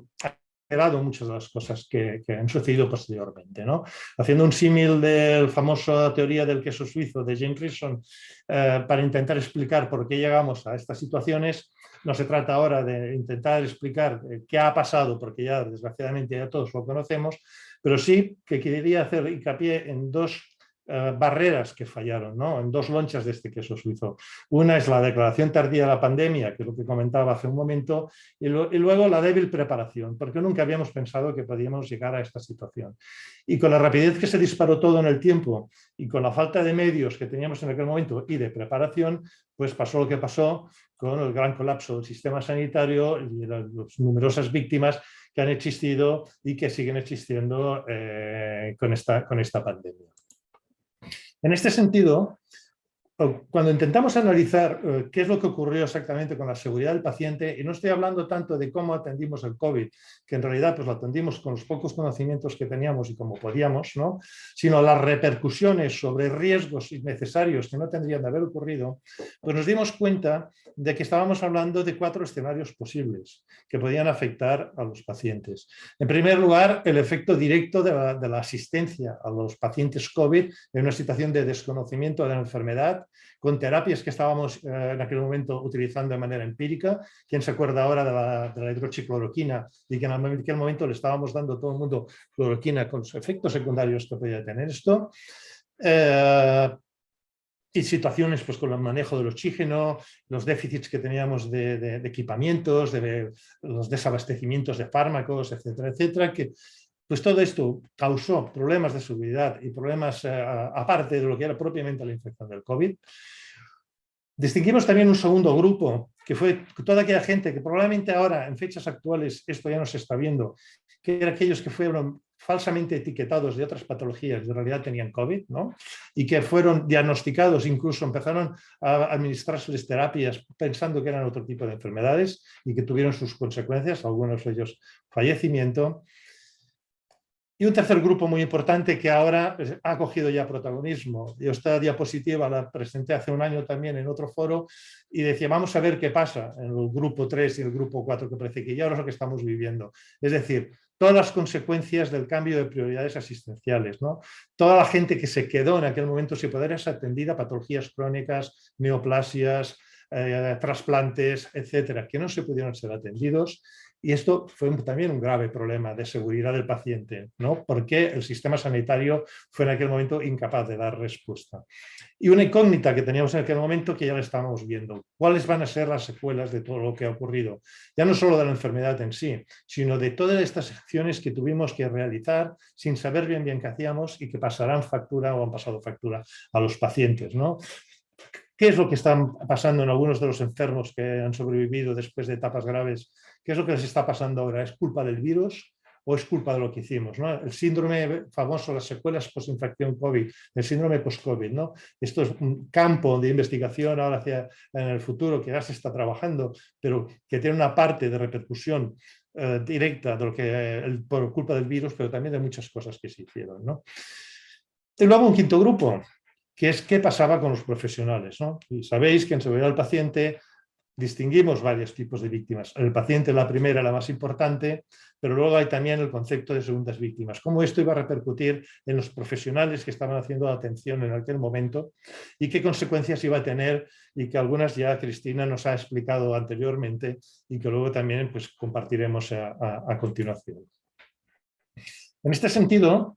Speaker 3: generado muchas de las cosas que han sucedido posteriormente, ¿no? Haciendo un símil de la famosa teoría del queso suizo de James Rison para intentar explicar por qué llegamos a estas situaciones, no se trata ahora de intentar explicar qué ha pasado, porque ya desgraciadamente ya todos lo conocemos, pero sí que quería hacer hincapié en dos barreras que fallaron, ¿no? En dos lonchas de este queso suizo. Una es la declaración tardía de la pandemia, que es lo que comentaba hace un momento, y luego la débil preparación, porque nunca habíamos pensado que podíamos llegar a esta situación. Y con la rapidez que se disparó todo en el tiempo y con la falta de medios que teníamos en aquel momento y de preparación, pues pasó lo que pasó con el gran colapso del sistema sanitario y las numerosas víctimas que han existido y que siguen existiendo con esta pandemia. En este sentido, cuando intentamos analizar qué es lo que ocurrió exactamente con la seguridad del paciente, y no estoy hablando tanto de cómo atendimos el COVID, que en realidad pues, lo atendimos con los pocos conocimientos que teníamos y como podíamos, ¿no? Sino las repercusiones sobre riesgos innecesarios que no tendrían de haber ocurrido, pues nos dimos cuenta de que estábamos hablando de 4 escenarios posibles que podían afectar a los pacientes. En primer lugar, el efecto directo de la asistencia a los pacientes COVID en una situación de desconocimiento de la enfermedad, con terapias que estábamos en aquel momento utilizando de manera empírica. ¿Quién se acuerda ahora de la hidroxicloroquina y que en aquel momento le estábamos dando a todo el mundo cloroquina con los efectos secundarios que podía tener esto? Y situaciones pues, con el manejo del oxígeno, los déficits que teníamos de equipamientos, los desabastecimientos de fármacos, etcétera, etcétera, que pues todo esto causó problemas de seguridad y problemas aparte de lo que era propiamente la infección del COVID. Distinguimos también un segundo grupo, que fue toda aquella gente que probablemente ahora, en fechas actuales, esto ya no se está viendo, que eran aquellos que fueron falsamente etiquetados de otras patologías y en realidad tenían COVID, ¿no? Y que fueron diagnosticados, incluso empezaron a administrarles terapias pensando que eran otro tipo de enfermedades y que tuvieron sus consecuencias, algunos de ellos fallecimiento. Y un tercer grupo muy importante que ahora ha cogido ya protagonismo. Yo esta diapositiva la presenté hace un año también en otro foro y decía, vamos a ver qué pasa en el grupo 3 y el grupo 4 que parece que ya ahora es lo que estamos viviendo. Es decir, todas las consecuencias del cambio de prioridades asistenciales, ¿no? Toda la gente que se quedó en aquel momento sin poder ser atendida, patologías crónicas, neoplasias, trasplantes, etcétera, que no se pudieron ser atendidos. Y esto fue también un grave problema de seguridad del paciente, ¿no? Porque el sistema sanitario fue en aquel momento incapaz de dar respuesta. Y una incógnita que teníamos en aquel momento que ya la estábamos viendo. ¿Cuáles van a ser las secuelas de todo lo que ha ocurrido? Ya no solo de la enfermedad en sí, sino de todas estas acciones que tuvimos que realizar sin saber bien qué hacíamos y que pasarán factura o han pasado factura a los pacientes, ¿no? ¿Qué es lo que está pasando en algunos de los enfermos que han sobrevivido después de etapas graves? ¿Qué es lo que les está pasando ahora? ¿Es culpa del virus o es culpa de lo que hicimos, ¿no? El síndrome famoso, las secuelas post-infección COVID, el síndrome post-COVID, ¿no? Esto es un campo de investigación ahora en el futuro que ya se está trabajando, pero que tiene una parte de repercusión directa de lo que, por culpa del virus, pero también de muchas cosas que se hicieron, ¿no? Y luego un quinto grupo, que es qué pasaba con los profesionales, ¿no? Y sabéis que en seguridad del paciente distinguimos varios tipos de víctimas. El paciente, la primera, la más importante, pero luego hay también el concepto de segundas víctimas. Cómo esto iba a repercutir en los profesionales que estaban haciendo atención en aquel momento y qué consecuencias iba a tener y que algunas ya Cristina nos ha explicado anteriormente y que luego también pues, compartiremos a continuación. En este sentido,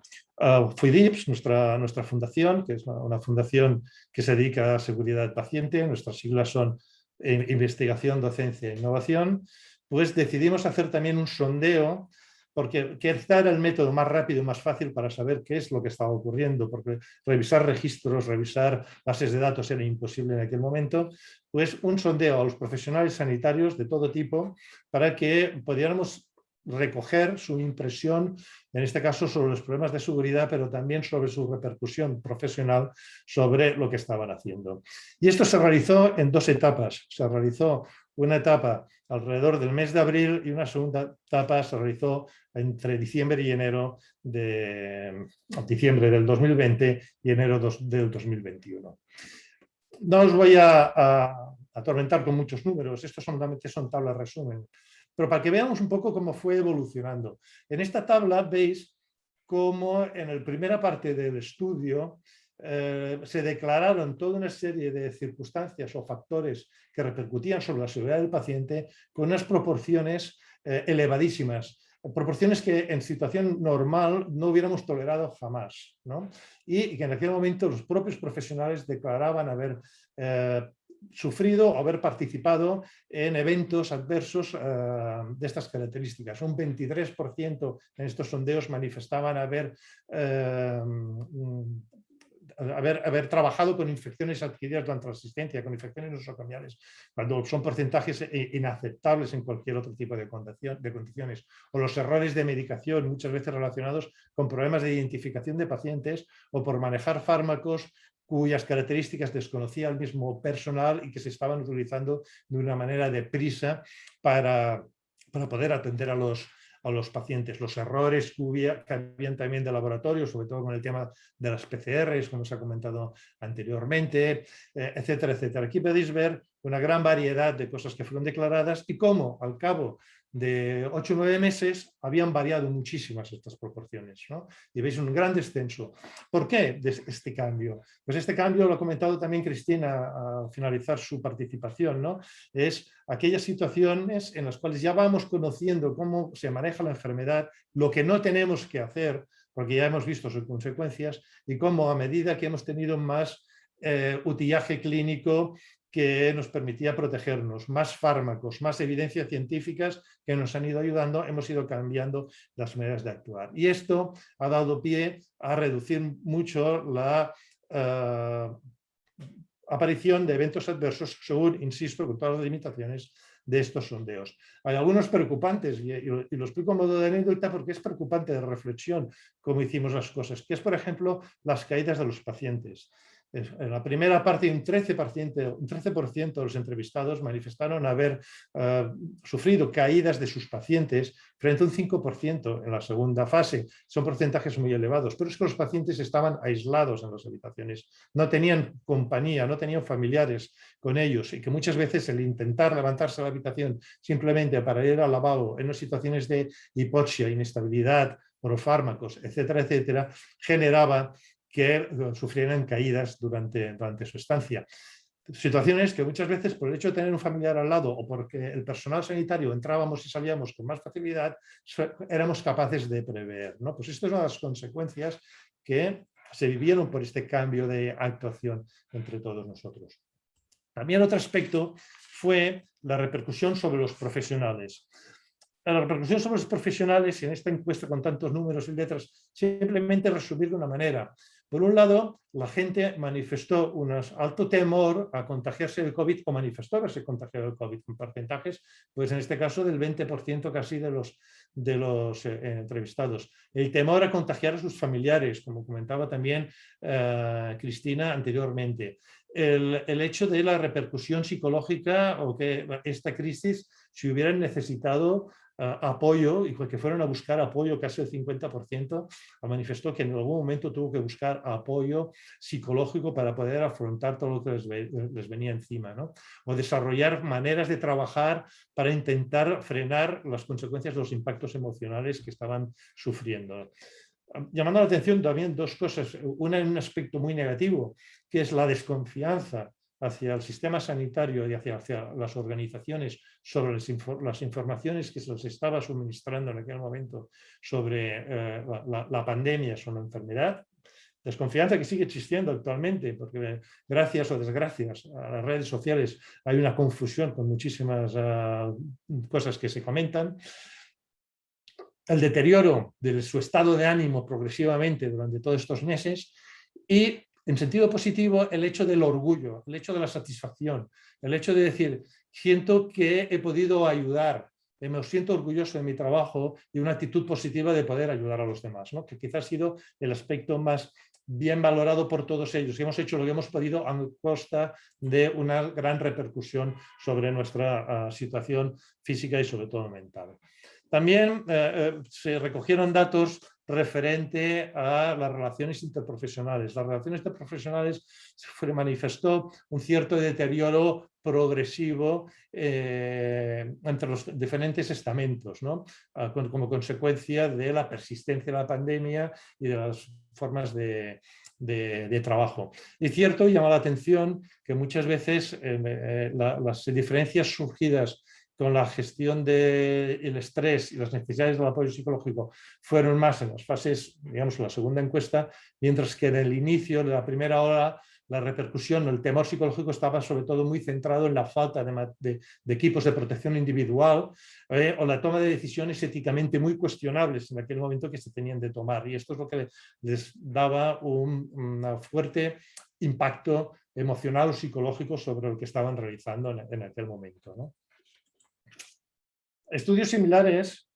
Speaker 3: FUIDIPS, nuestra fundación, que es una fundación que se dedica a seguridad del paciente, nuestras siglas son investigación, docencia e innovación, pues decidimos hacer también un sondeo porque quizá era el método más rápido y más fácil para saber qué es lo que estaba ocurriendo, porque revisar registros, revisar bases de datos era imposible en aquel momento, pues un sondeo a los profesionales sanitarios de todo tipo para que pudiéramos recoger su impresión, en este caso sobre los problemas de seguridad, pero también sobre su repercusión profesional sobre lo que estaban haciendo. Y esto se realizó en 2 etapas. Se realizó una etapa alrededor del mes de abril y una segunda etapa se realizó entre diciembre y enero diciembre del 2020 y enero del 2021. No os voy a atormentar con muchos números, estos solamente son tablas resumen, pero para que veamos un poco cómo fue evolucionando. En esta tabla veis cómo en la primera parte del estudio se declararon toda una serie de circunstancias o factores que repercutían sobre la seguridad del paciente con unas proporciones elevadísimas. proporciones que en situación normal no hubiéramos tolerado jamás, ¿no? Y que en aquel momento los propios profesionales declaraban haber sufrido o haber participado en eventos adversos de estas características. Un 23% en estos sondeos manifestaban haber trabajado con infecciones adquiridas durante la asistencia, con infecciones nosocomiales, cuando son porcentajes inaceptables en cualquier otro tipo de condiciones. O los errores de medicación, muchas veces relacionados con problemas de identificación de pacientes o por manejar fármacos cuyas características desconocía el mismo personal y que se estaban utilizando de una manera deprisa para poder atender a los pacientes. Los errores que habían también de laboratorio, sobre todo con el tema de las PCRs, como se ha comentado anteriormente, etcétera, etcétera. Aquí podéis ver una gran variedad de cosas que fueron declaradas y cómo al cabo de 8 o 9 meses habían variado muchísimas estas proporciones, ¿no? Y veis un gran descenso. ¿Por qué este cambio? Pues este cambio lo ha comentado también Cristina al finalizar su participación, ¿no? Es aquellas situaciones en las cuales ya vamos conociendo cómo se maneja la enfermedad, lo que no tenemos que hacer, porque ya hemos visto sus consecuencias, y cómo a medida que hemos tenido más utillaje clínico que nos permitía protegernos, más fármacos, más evidencias científicas que nos han ido ayudando, hemos ido cambiando las maneras de actuar. Y esto ha dado pie a reducir mucho la aparición de eventos adversos, según, insisto, con todas las limitaciones de estos sondeos. Hay algunos preocupantes, y lo explico a modo de anécdota porque es preocupante de reflexión cómo hicimos las cosas, que es, por ejemplo, las caídas de los pacientes. En la primera parte, un 13% de los entrevistados manifestaron haber sufrido caídas de sus pacientes frente a un 5% en la segunda fase. Son porcentajes muy elevados, pero es que los pacientes estaban aislados en las habitaciones, no tenían compañía, no tenían familiares con ellos y que muchas veces el intentar levantarse a la habitación simplemente para ir al lavabo en unas situaciones de hipoxia, inestabilidad por los fármacos, etcétera, etcétera, generaba que sufrieran caídas durante su estancia. Situaciones que muchas veces por el hecho de tener un familiar al lado o porque el personal sanitario entrábamos y salíamos con más facilidad, éramos capaces de prever, ¿no? Pues esto es una de las consecuencias que se vivieron por este cambio de actuación entre todos nosotros. También otro aspecto fue la repercusión sobre los profesionales. La repercusión sobre los profesionales, y en esta encuesta con tantos números y letras, simplemente resumir de una manera. Por un lado, la gente manifestó un alto temor a contagiarse del COVID o manifestó haberse contagiado del COVID en porcentajes, pues en este caso del 20% casi de los entrevistados. El temor a contagiar a sus familiares, como comentaba también Cristina anteriormente. El hecho de la repercusión psicológica o que esta crisis, si hubieran necesitado apoyo y que fueron a buscar apoyo, casi el 50% manifestó que en algún momento tuvo que buscar apoyo psicológico para poder afrontar todo lo que les venía encima, ¿no? O desarrollar maneras de trabajar para intentar frenar las consecuencias de los impactos emocionales que estaban sufriendo. Llamando la atención también dos cosas, una en un aspecto muy negativo, que es la desconfianza hacia el sistema sanitario y hacia las organizaciones sobre las informaciones que se les estaba suministrando en aquel momento sobre la pandemia, sobre la enfermedad. Desconfianza que sigue existiendo actualmente, porque gracias o desgracias a las redes sociales hay una confusión con muchísimas cosas que se comentan. El deterioro de su estado de ánimo progresivamente durante todos estos meses y, en sentido positivo, el hecho del orgullo, el hecho de la satisfacción, el hecho de decir, siento que he podido ayudar, me siento orgulloso de mi trabajo y una actitud positiva de poder ayudar a los demás, ¿no? Que quizás ha sido el aspecto más bien valorado por todos ellos. Hemos hecho lo que hemos podido a costa de una gran repercusión sobre nuestra situación física y sobre todo mental. También se recogieron datos referente a las relaciones interprofesionales. Las relaciones interprofesionales se manifestó un cierto deterioro progresivo entre los diferentes estamentos, ¿no? Como consecuencia de la persistencia de la pandemia y de las formas de trabajo. Es cierto, llama la atención que muchas veces las diferencias surgidas con la gestión del estrés y las necesidades del apoyo psicológico fueron más en las fases, digamos, la segunda encuesta, mientras que en el inicio, de la primera hora, la repercusión, el temor psicológico estaba sobre todo muy centrado en la falta de equipos de protección individual o la toma de decisiones éticamente muy cuestionables en aquel momento que se tenían de tomar. Y esto es lo que les daba un fuerte impacto emocional o psicológico sobre lo que estaban realizando en aquel momento, ¿no? Estudios similares,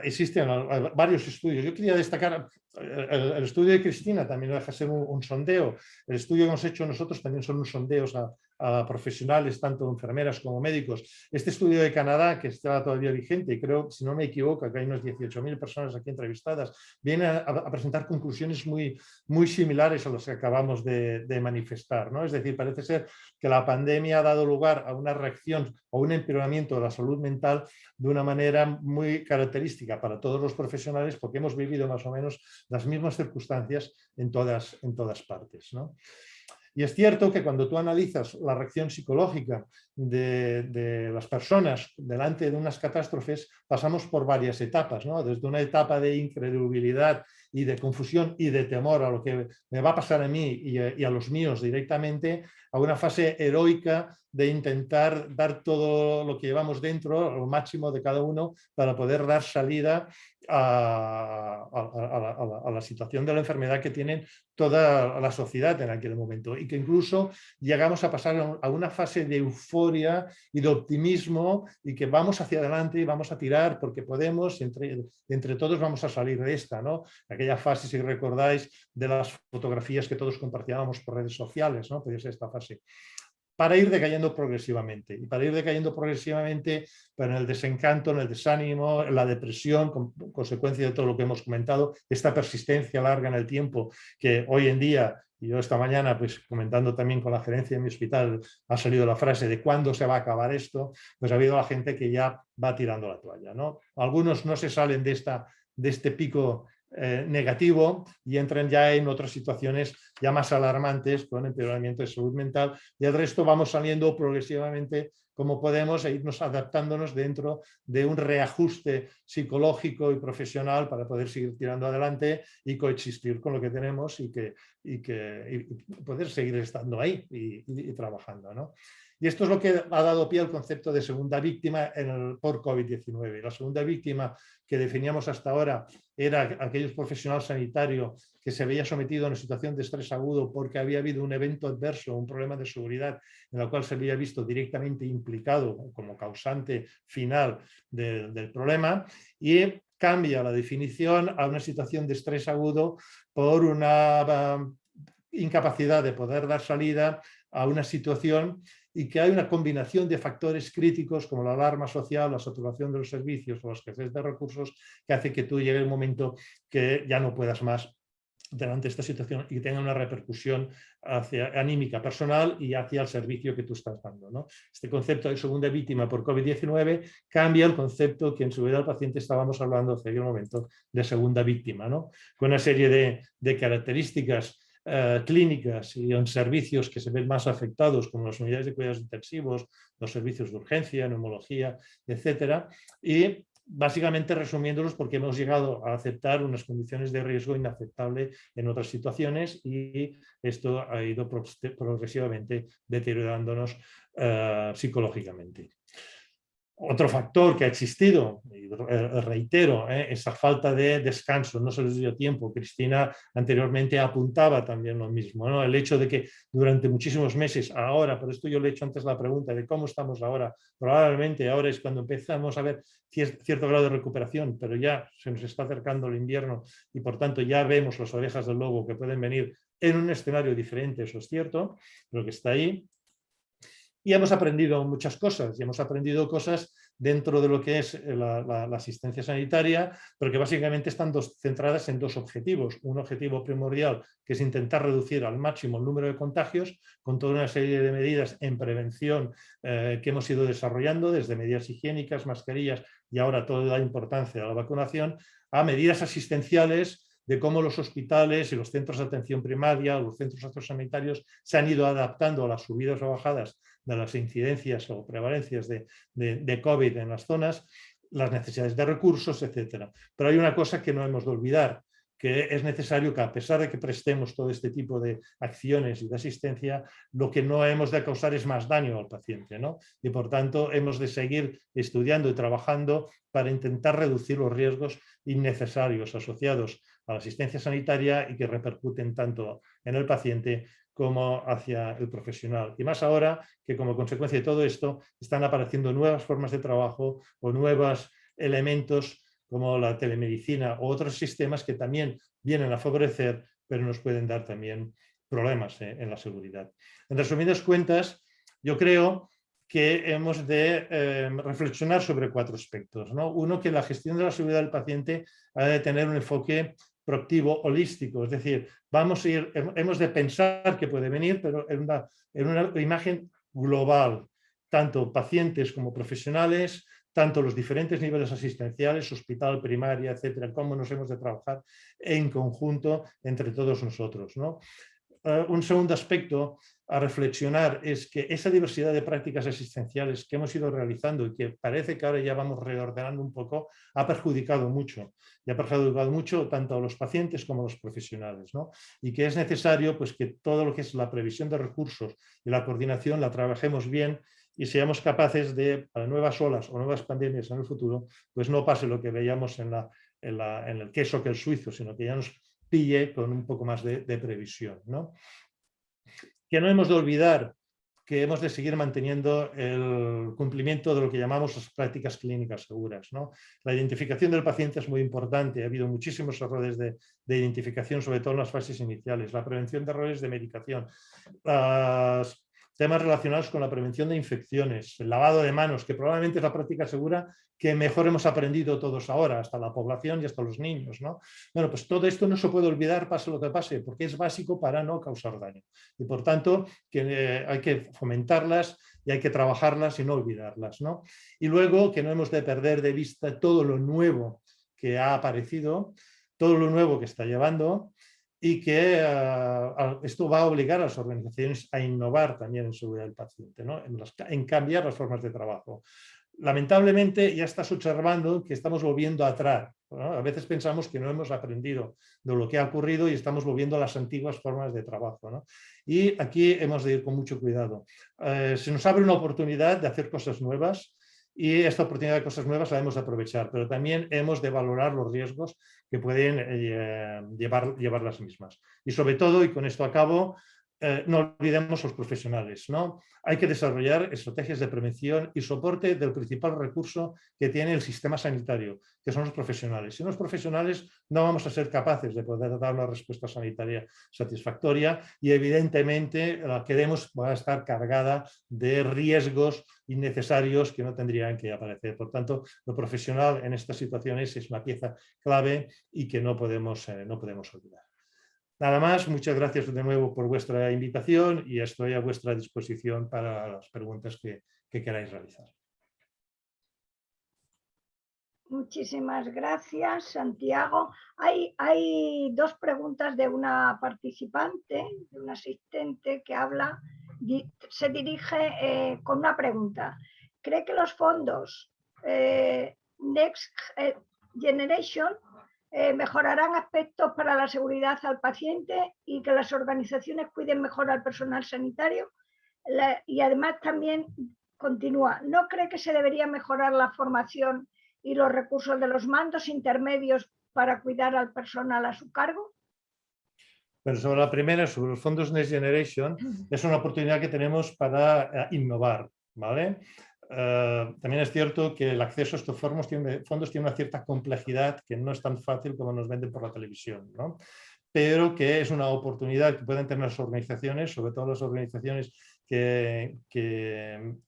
Speaker 3: existen varios estudios. Yo quería destacar el estudio de Cristina, también deja ser un sondeo. El estudio que hemos hecho nosotros también son unos sondeos a profesionales, tanto enfermeras como médicos. Este estudio de Canadá, que está todavía vigente, y creo, si no me equivoco, que hay unas 18.000 personas aquí entrevistadas, viene a presentar conclusiones muy similares a las que acabamos de manifestar, ¿no? Es decir, parece ser que la pandemia ha dado lugar a una reacción o un empeoramiento de la salud mental de una manera muy característica para todos los profesionales, porque hemos vivido más o menos las mismas circunstancias en todas partes, ¿no? Y es cierto que cuando tú analizas la reacción psicológica de las personas delante de unas catástrofes, pasamos por varias etapas, ¿no? Desde una etapa de incredulidad y de confusión y de temor a lo que me va a pasar a mí y a los míos directamente, a una fase heroica de intentar dar todo lo que llevamos dentro, lo máximo de cada uno, para poder dar salida a la situación de la enfermedad que tienen toda la sociedad en aquel momento, y que incluso llegamos a pasar a una fase de euforia y de optimismo, y que vamos hacia adelante y vamos a tirar porque podemos, entre todos vamos a salir de esta, ¿no? Aquella fase, si recordáis, de las fotografías que todos compartíamos por redes sociales, ¿no? Podría ser esta fase. Para ir decayendo progresivamente. Y para ir decayendo progresivamente, pero en el desencanto, en el desánimo, en la depresión, con consecuencia de todo lo que hemos comentado, esta persistencia larga en el tiempo, que hoy en día, y yo esta mañana, pues comentando también con la gerencia de mi hospital, ha salido la frase de ¿cuándo se va a acabar esto? Pues ha habido la gente que ya va tirando la toalla, ¿no? Algunos no se salen de este pico negativo y entran ya en otras situaciones ya más alarmantes con empeoramiento de salud mental, y el resto vamos saliendo progresivamente como podemos e irnos adaptándonos dentro de un reajuste psicológico y profesional para poder seguir tirando adelante y coexistir con lo que tenemos y poder seguir estando ahí y trabajando, ¿no? Y esto es lo que ha dado pie al concepto de segunda víctima por COVID-19. La segunda víctima que definíamos hasta ahora era aquel profesional sanitario que se veía sometido a una situación de estrés agudo porque había habido un evento adverso, un problema de seguridad en el cual se había visto directamente implicado como causante final del problema, y cambia la definición a una situación de estrés agudo por una incapacidad de poder dar salida a una situación, y que hay una combinación de factores críticos como la alarma social, la saturación de los servicios o la escasez de recursos, que hace que tú llegue el momento que ya no puedas más delante de esta situación y que tenga una repercusión anímica personal y hacia el servicio que tú estás dando, ¿no? Este concepto de segunda víctima por COVID-19 cambia el concepto que en su vida del paciente estábamos hablando hace un momento de segunda víctima, ¿no? Con una serie de características clínicas y en servicios que se ven más afectados, como las unidades de cuidados intensivos, los servicios de urgencia, neumología, etcétera, y básicamente resumiéndolos porque hemos llegado a aceptar unas condiciones de riesgo inaceptable en otras situaciones, y esto ha ido progresivamente deteriorándonos psicológicamente. Otro factor que ha existido, y reitero, esa falta de descanso, no se les dio tiempo. Cristina anteriormente apuntaba también lo mismo, ¿no? El hecho de que durante muchísimos meses, ahora, por esto yo le he hecho antes la pregunta de cómo estamos ahora, probablemente ahora es cuando empezamos a ver cierto grado de recuperación, pero ya se nos está acercando el invierno y por tanto ya vemos las orejas del lobo que pueden venir en un escenario diferente, eso es cierto, pero que está ahí. Y hemos aprendido muchas cosas, y hemos aprendido cosas dentro de lo que es la asistencia sanitaria, pero que básicamente están centradas en dos objetivos. Un objetivo primordial, que es intentar reducir al máximo el número de contagios, con toda una serie de medidas en prevención que hemos ido desarrollando, desde medidas higiénicas, mascarillas y ahora toda la importancia de la vacunación, a medidas asistenciales de cómo los hospitales y los centros de atención primaria, los centros sociosanitarios se han ido adaptando a las subidas o bajadas de las incidencias o prevalencias de COVID en las zonas, las necesidades de recursos, etc. Pero hay una cosa que no hemos de olvidar, que es necesario que, a pesar de que prestemos todo este tipo de acciones y de asistencia, lo que no hemos de causar es más daño al paciente, ¿no? Y por tanto hemos de seguir estudiando y trabajando para intentar reducir los riesgos innecesarios asociados a la asistencia sanitaria y que repercuten tanto en el paciente como hacia el profesional. Y más ahora que, como consecuencia de todo esto, están apareciendo nuevas formas de trabajo o nuevos elementos como la telemedicina u otros sistemas que también vienen a favorecer, pero nos pueden dar también problemas en la seguridad. En resumidas cuentas, yo creo que hemos de reflexionar sobre 4 aspectos, ¿no? Uno, que la gestión de la seguridad del paciente ha de tener un enfoque proactivo, holístico, es decir, hemos de pensar que puede venir, pero en una imagen global, tanto pacientes como profesionales, tanto los diferentes niveles asistenciales, hospital, primaria, etcétera, cómo nos hemos de trabajar en conjunto entre todos nosotros, ¿no? Un segundo aspecto a reflexionar es que esa diversidad de prácticas asistenciales que hemos ido realizando y que parece que ahora ya vamos reordenando un poco, ha perjudicado mucho. Y ha perjudicado mucho tanto a los pacientes como a los profesionales, ¿no? Y que es necesario, pues, que todo lo que es la previsión de recursos y la coordinación la trabajemos bien y seamos capaces de, para nuevas olas o nuevas pandemias en el futuro, pues no pase lo que veíamos en el queso que el suizo, sino que ya nos pille con un poco más de previsión, ¿no? Que no hemos de olvidar que hemos de seguir manteniendo el cumplimiento de lo que llamamos las prácticas clínicas seguras, ¿no? La identificación del paciente es muy importante. Ha habido muchísimos errores de identificación, sobre todo en las fases iniciales. La prevención de errores de medicación. Temas relacionados con la prevención de infecciones, el lavado de manos, que probablemente es la práctica segura que mejor hemos aprendido todos ahora, hasta la población y hasta los niños, ¿no? Bueno, pues todo esto no se puede olvidar, pase lo que pase, porque es básico para no causar daño. Y por tanto, hay que fomentarlas y hay que trabajarlas y no olvidarlas, ¿no? Y luego que no hemos de perder de vista todo lo nuevo que ha aparecido, todo lo nuevo que está llevando, y que esto va a obligar a las organizaciones a innovar también en seguridad del paciente, ¿no? En cambiar las formas de trabajo. Lamentablemente ya estás observando que estamos volviendo atrás, ¿no? A veces pensamos que no hemos aprendido de lo que ha ocurrido y estamos volviendo a las antiguas formas de trabajo, ¿no? Y aquí hemos de ir con mucho cuidado. Se nos abre una oportunidad de hacer cosas nuevas, y esta oportunidad de cosas nuevas la hemos de aprovechar, pero también hemos de valorar los riesgos que pueden llevar las mismas. Y sobre todo, y con esto acabo, no olvidemos los profesionales, ¿no? Hay que desarrollar estrategias de prevención y soporte del principal recurso que tiene el sistema sanitario, que son los profesionales. Sin los profesionales no vamos a ser capaces de poder dar una respuesta sanitaria satisfactoria y evidentemente la que demos va a estar cargada de riesgos innecesarios que no tendrían que aparecer. Por tanto, lo profesional en estas situaciones es una pieza clave y que no podemos olvidar. Nada más, muchas gracias de nuevo por vuestra invitación y estoy a vuestra disposición para las preguntas que queráis realizar.
Speaker 1: Muchísimas gracias, Santiago. Hay 2 preguntas de una participante, de un asistente que habla, se dirige con una pregunta. ¿Cree que los fondos Next Generation mejorarán aspectos para la seguridad al paciente y que las organizaciones cuiden mejor al personal sanitario? Y además también continúa, ¿no cree que se debería mejorar la formación y los recursos de los mandos intermedios para cuidar al personal a su cargo?
Speaker 3: Pero sobre la primera, sobre los fondos Next Generation, es una oportunidad que tenemos para innovar, ¿vale? También es cierto que el acceso a estos fondos tiene una cierta complejidad que no es tan fácil como nos venden por la televisión, ¿no? Pero que es una oportunidad que pueden tener las organizaciones, sobre todo las organizaciones que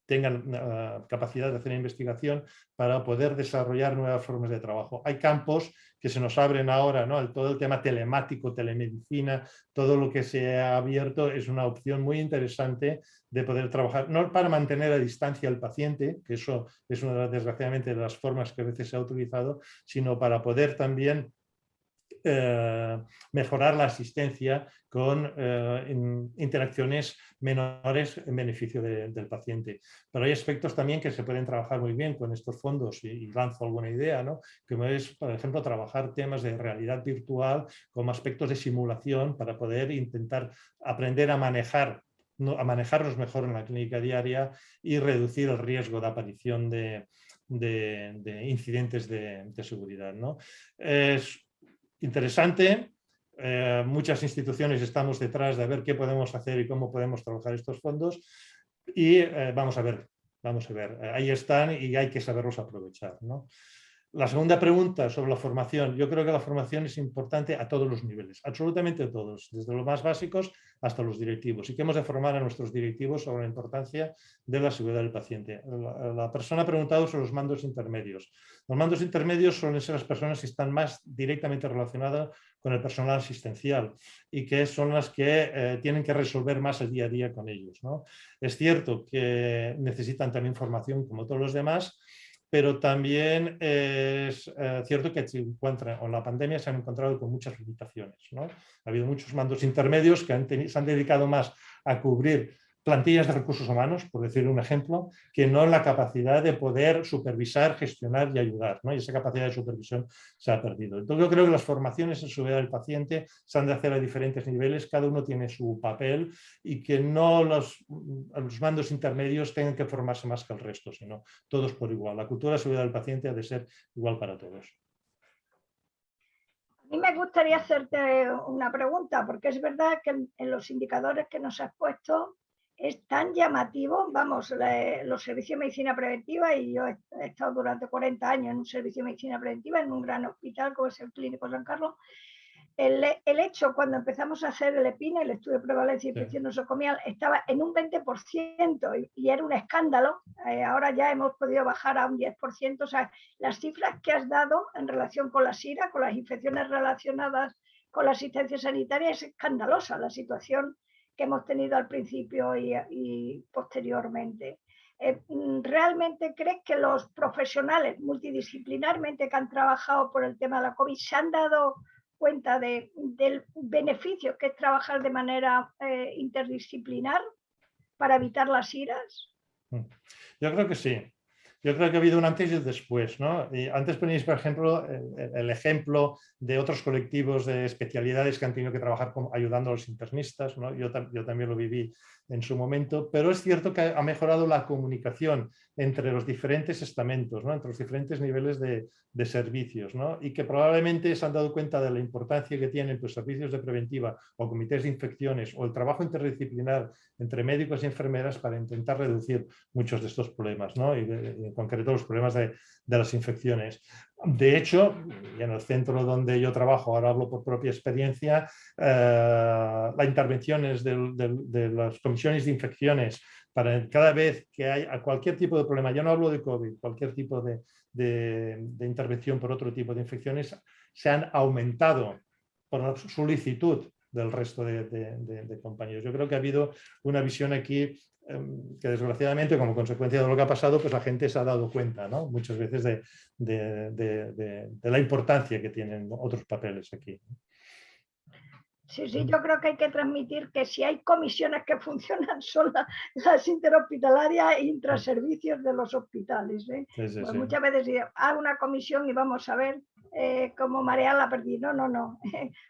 Speaker 3: tengan capacidad de hacer investigación para poder desarrollar nuevas formas de trabajo. Hay campos que se nos abren ahora, ¿no? Todo el tema telemático, telemedicina, todo lo que se ha abierto es una opción muy interesante de poder trabajar, no para mantener a distancia al paciente, que eso es una, desgraciadamente, de las formas que a veces se ha utilizado, sino para poder también mejorar la asistencia con interacciones menores en beneficio del paciente. Pero hay aspectos también que se pueden trabajar muy bien con estos fondos y lanzo alguna idea, ¿no? Que es, por ejemplo, trabajar temas de realidad virtual como aspectos de simulación para poder intentar aprender a manejarlos mejor en la clínica diaria y reducir el riesgo de aparición de incidentes de seguridad, ¿no? Es interesante. Muchas instituciones estamos detrás de ver qué podemos hacer y cómo podemos trabajar estos fondos y vamos a ver. Ahí están y hay que saberlos aprovechar, ¿no? La segunda pregunta sobre la formación. Yo creo que la formación es importante a todos los niveles, absolutamente a todos, desde los más básicos hasta los directivos. Y que hemos de formar a nuestros directivos sobre la importancia de la seguridad del paciente. La persona ha preguntado sobre los mandos intermedios. Los mandos intermedios suelen ser las personas que están más directamente relacionadas con el personal asistencial y que son las que tienen que resolver más el día a día con ellos, ¿no? Es cierto que necesitan también formación como todos los demás, pero también es cierto que en la pandemia se han encontrado con muchas limitaciones, ¿no? Ha habido muchos mandos intermedios que se han dedicado más a cubrir plantillas de recursos humanos, por decir un ejemplo, que no en la capacidad de poder supervisar, gestionar y ayudar, ¿no? Y esa capacidad de supervisión se ha perdido. Entonces yo creo que las formaciones en seguridad del paciente se han de hacer a diferentes niveles, cada uno tiene su papel y que no los mandos intermedios tengan que formarse más que el resto, sino todos por igual. La cultura de seguridad del paciente ha de ser igual para todos.
Speaker 1: A mí me gustaría hacerte una pregunta, porque es verdad que en los indicadores que nos has puesto es tan llamativo, vamos, los servicios de medicina preventiva, y yo he estado durante 40 años en un servicio de medicina preventiva en un gran hospital como es el Clínico San Carlos. El hecho, cuando empezamos a hacer el EPINA, el estudio de prevalencia y infección nosocomial, estaba en un 20% y era un escándalo. Ahora ya hemos podido bajar a un 10%. O sea, las cifras que has dado en relación con la SIRA, con las infecciones relacionadas con la asistencia sanitaria, es escandalosa la situación que hemos tenido al principio y posteriormente. ¿Realmente crees que los profesionales multidisciplinarmente que han trabajado por el tema de la COVID se han dado cuenta del beneficio que es trabajar de manera interdisciplinar para evitar las iras?
Speaker 3: Yo creo que sí. Yo creo que ha habido un antes y un después, ¿no? Y antes ponéis, por ejemplo, el ejemplo de otros colectivos de especialidades que han tenido que trabajar ayudando a los internistas, ¿no? Yo también lo viví en su momento, pero es cierto que ha mejorado la comunicación entre los diferentes estamentos, ¿no? Entre los diferentes niveles de servicios, ¿no? Y que probablemente se han dado cuenta de la importancia que tienen pues, servicios de preventiva o comités de infecciones o el trabajo interdisciplinar entre médicos y enfermeras para intentar reducir muchos de estos problemas, ¿no? Y en concreto los problemas de las infecciones. De hecho, y en el centro donde yo trabajo, ahora hablo por propia experiencia, las intervenciones de las comisiones de infecciones para cada vez que hay cualquier tipo de problema, yo no hablo de COVID, cualquier tipo de intervención por otro tipo de infecciones, se han aumentado por la solicitud del resto de compañeros. Yo creo que ha habido una visión aquí que desgraciadamente como consecuencia de lo que ha pasado, pues la gente se ha dado cuenta, ¿no? Muchas veces de la importancia que tienen otros papeles aquí.
Speaker 1: Sí, yo creo que hay que transmitir que si hay comisiones que funcionan son las interhospitalarias e intraservicios de los hospitales. Sí, pues sí. Muchas veces hago una comisión y vamos a ver cómo marear la pérdida. No.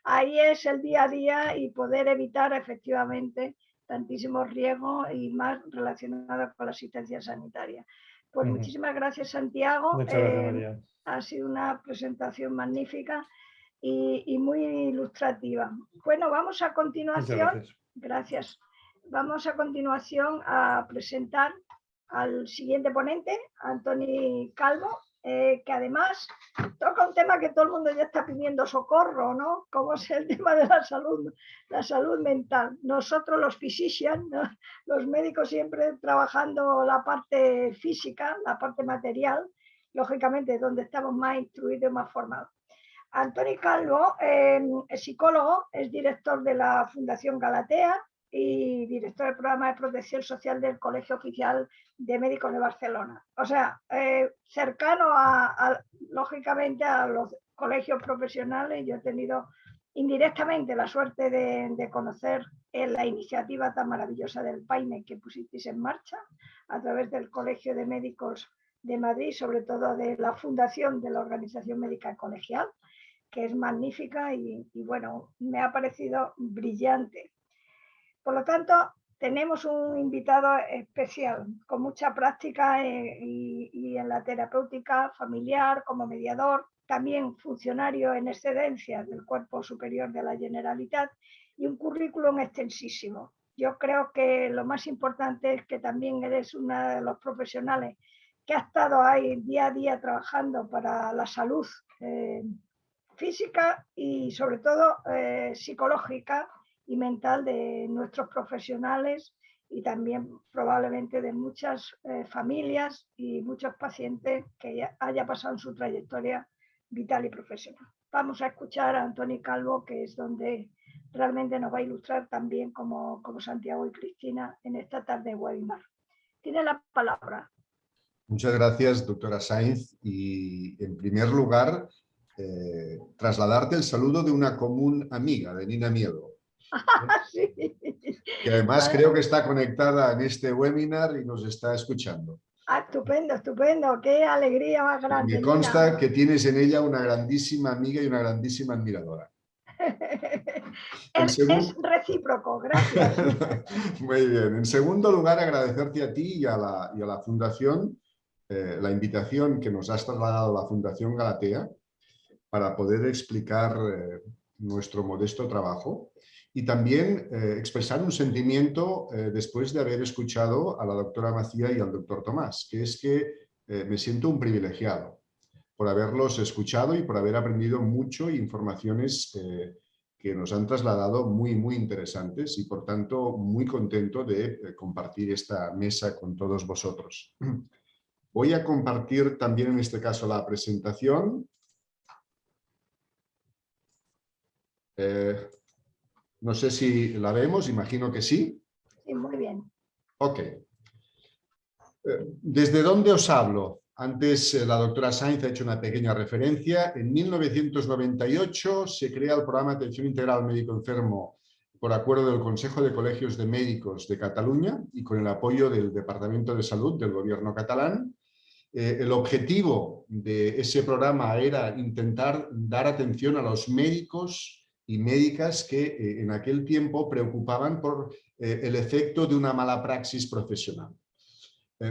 Speaker 1: Ahí es el día a día y poder evitar efectivamente tantísimos riesgos y más relacionados con la asistencia sanitaria. Pues muchísimas gracias, Santiago.
Speaker 3: Muchas gracias, María.
Speaker 1: Ha sido una presentación magnífica y muy ilustrativa. Bueno, vamos a continuación. Gracias. Vamos a continuación a presentar al siguiente ponente, Antoni Calvo, que además toca un tema que todo el mundo ya está pidiendo socorro, ¿no? Como es el tema de la salud mental. Nosotros los physicians, ¿no? Los médicos siempre trabajando la parte física, la parte material, lógicamente donde estamos más instruidos y más formados. Antoni Calvo es psicólogo, es director de la Fundación Galatea y director del programa de protección social del Colegio Oficial de Médicos de Barcelona. O sea, cercano lógicamente a los colegios profesionales. Yo he tenido indirectamente la suerte de conocer la iniciativa tan maravillosa del PAIME que pusisteis en marcha a través del Colegio de Médicos de Madrid, sobre todo de la fundación de la Organización Médica Colegial, que es magnífica y bueno, me ha parecido brillante. Por lo tanto, tenemos un invitado especial con mucha práctica y en la terapéutica familiar como mediador, también funcionario en excedencia del Cuerpo Superior de la Generalitat y un currículum extensísimo. Yo creo que lo más importante es que también eres uno de los profesionales que ha estado ahí día a día trabajando para la salud física y sobre todo psicológica y mental de nuestros profesionales y también probablemente de muchas familias y muchos pacientes que haya pasado en su trayectoria vital y profesional. Vamos a escuchar a Antoni Calvo, que es donde realmente nos va a ilustrar también como Santiago y Cristina en esta tarde webinar. Tiene la palabra.
Speaker 4: Muchas gracias, doctora Sainz. Y en primer lugar, trasladarte el saludo de una común amiga, de Nina Miedo.
Speaker 1: Sí.
Speaker 4: Que además creo que está conectada en este webinar y nos está escuchando.
Speaker 1: Estupendo, estupendo. Qué alegría más grande.
Speaker 4: Me consta
Speaker 1: Nina.
Speaker 4: que tienes en ella una grandísima amiga y una grandísima admiradora.
Speaker 1: Es recíproco, gracias.
Speaker 4: Muy bien. En segundo lugar, agradecerte a ti y a la Fundación la invitación que nos has trasladado a la Fundación Galatea para poder explicar nuestro modesto trabajo y también expresar un sentimiento después de haber escuchado a la doctora Macía y al doctor Tomás, que es que me siento un privilegiado por haberlos escuchado y por haber aprendido mucho informaciones que nos han trasladado muy interesantes y por tanto muy contento de compartir esta mesa con todos vosotros. Voy a compartir también en este caso la presentación. No sé si la vemos, imagino que sí.
Speaker 1: Sí, muy bien.
Speaker 4: Ok. ¿Desde dónde os hablo? Antes la doctora Sainz ha hecho una pequeña referencia. En 1998 se crea el programa de atención integral médico enfermo por acuerdo del Consejo de Colegios de Médicos de Cataluña y con el apoyo del Departamento de Salud del Gobierno catalán. El objetivo de ese programa era intentar dar atención a los médicos y médicas que en aquel tiempo preocupaban por el efecto de una mala praxis profesional.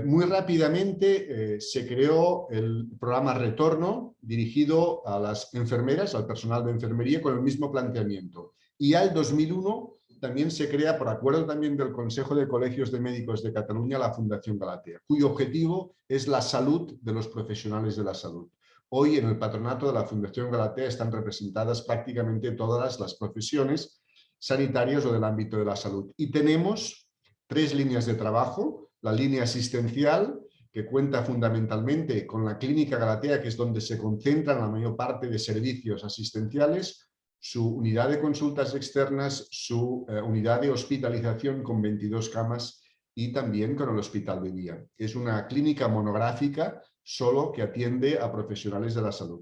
Speaker 4: Muy rápidamente se creó el programa Retorno dirigido a las enfermeras, al personal de enfermería con el mismo planteamiento. Y al 2001 también se crea, por acuerdo también del Consejo de Colegios de Médicos de Cataluña, la Fundación Galatea, cuyo objetivo es la salud de los profesionales de la salud. Hoy en el patronato de la Fundación Galatea están representadas prácticamente todas las profesiones sanitarias o del ámbito de la salud. Y tenemos 3 líneas de trabajo. La línea asistencial, que cuenta fundamentalmente con la Clínica Galatea, que es donde se concentran la mayor parte de servicios asistenciales, su unidad de consultas externas, su unidad de hospitalización con 22 camas y también con el hospital de día. Es una clínica monográfica solo que atiende a profesionales de la salud.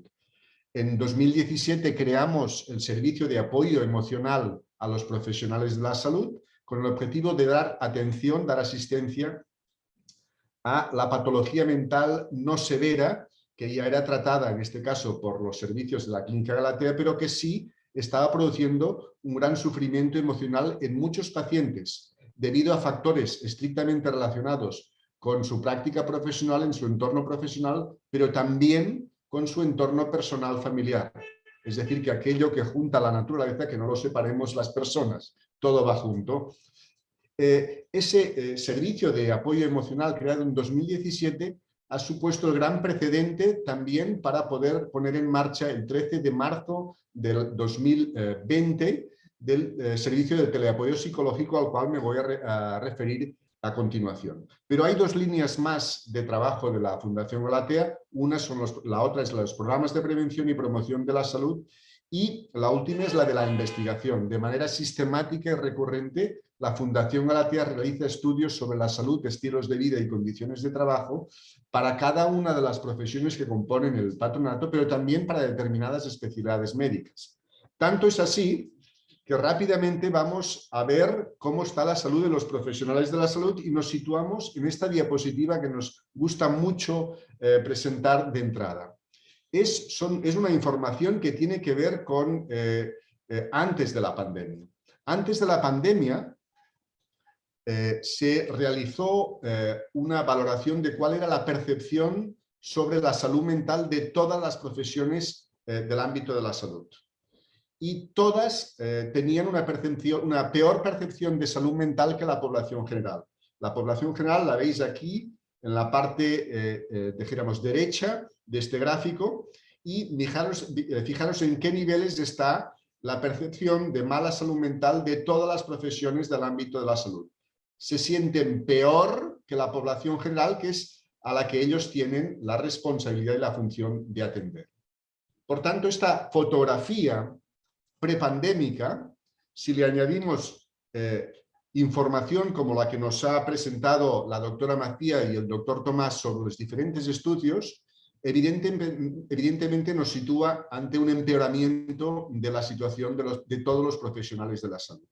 Speaker 4: En 2017 creamos el servicio de apoyo emocional a los profesionales de la salud con el objetivo de dar atención, dar asistencia a la patología mental no severa, que ya era tratada en este caso por los servicios de la Clínica Galatea, pero que sí estaba produciendo un gran sufrimiento emocional en muchos pacientes debido a factores estrictamente relacionados con su práctica profesional, en su entorno profesional, pero también con su entorno personal familiar. Es decir, que aquello que junta la naturaleza, que no lo separemos las personas, todo va junto. Ese servicio de apoyo emocional creado en 2017 ha supuesto el gran precedente también para poder poner en marcha el 13 de marzo del 2020 del servicio de teleapoyo psicológico al cual me voy a referir a continuación. Pero hay 2 líneas más de trabajo de la Fundación Galatea. La otra es los programas de prevención y promoción de la salud y la última es la de la investigación. De manera sistemática y recurrente la Fundación Galatea realiza estudios sobre la salud, estilos de vida y condiciones de trabajo para cada una de las profesiones que componen el patronato, pero también para determinadas especialidades médicas. Tanto es así que rápidamente vamos a ver cómo está la salud de los profesionales de la salud y nos situamos en esta diapositiva que nos gusta mucho presentar de entrada. Es una información que tiene que ver con antes de la pandemia. Antes de la pandemia se realizó una valoración de cuál era la percepción sobre la salud mental de todas las profesiones del ámbito de la salud. Y todas tenían una peor percepción de salud mental que la población general. La población general la veis aquí en la parte, dijéramos, derecha de este gráfico y fijaros en qué niveles está la percepción de mala salud mental de todas las profesiones del ámbito de la salud. Se sienten peor que la población general, que es a la que ellos tienen la responsabilidad y la función de atender. Por tanto, esta fotografía prepandémica, si le añadimos información como la que nos ha presentado la doctora Macía y el doctor Tomás sobre los diferentes estudios, evidentemente nos sitúa ante un empeoramiento de la situación de todos los profesionales de la salud.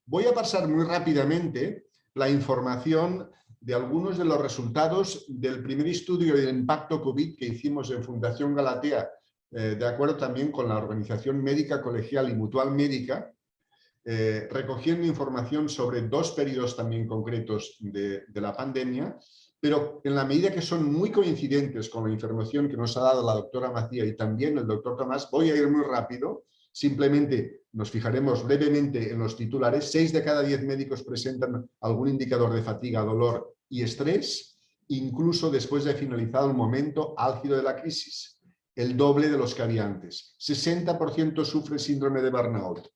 Speaker 4: Voy a pasar muy rápidamente la información de algunos de los resultados del primer estudio de impacto COVID que hicimos en Fundación Galatea, de acuerdo también con la Organización Médica Colegial y Mutual Médica, recogiendo información sobre 2 periodos también concretos de la pandemia, pero en la medida que son muy coincidentes con la información que nos ha dado la doctora Macía y también el doctor Tomás, voy a ir muy rápido. Simplemente nos fijaremos brevemente en los titulares. 6 de cada 10 médicos presentan algún indicador de fatiga, dolor y estrés, incluso después de finalizado el momento álgido de la crisis, el doble de los que había antes. 60% sufre síndrome de burnout.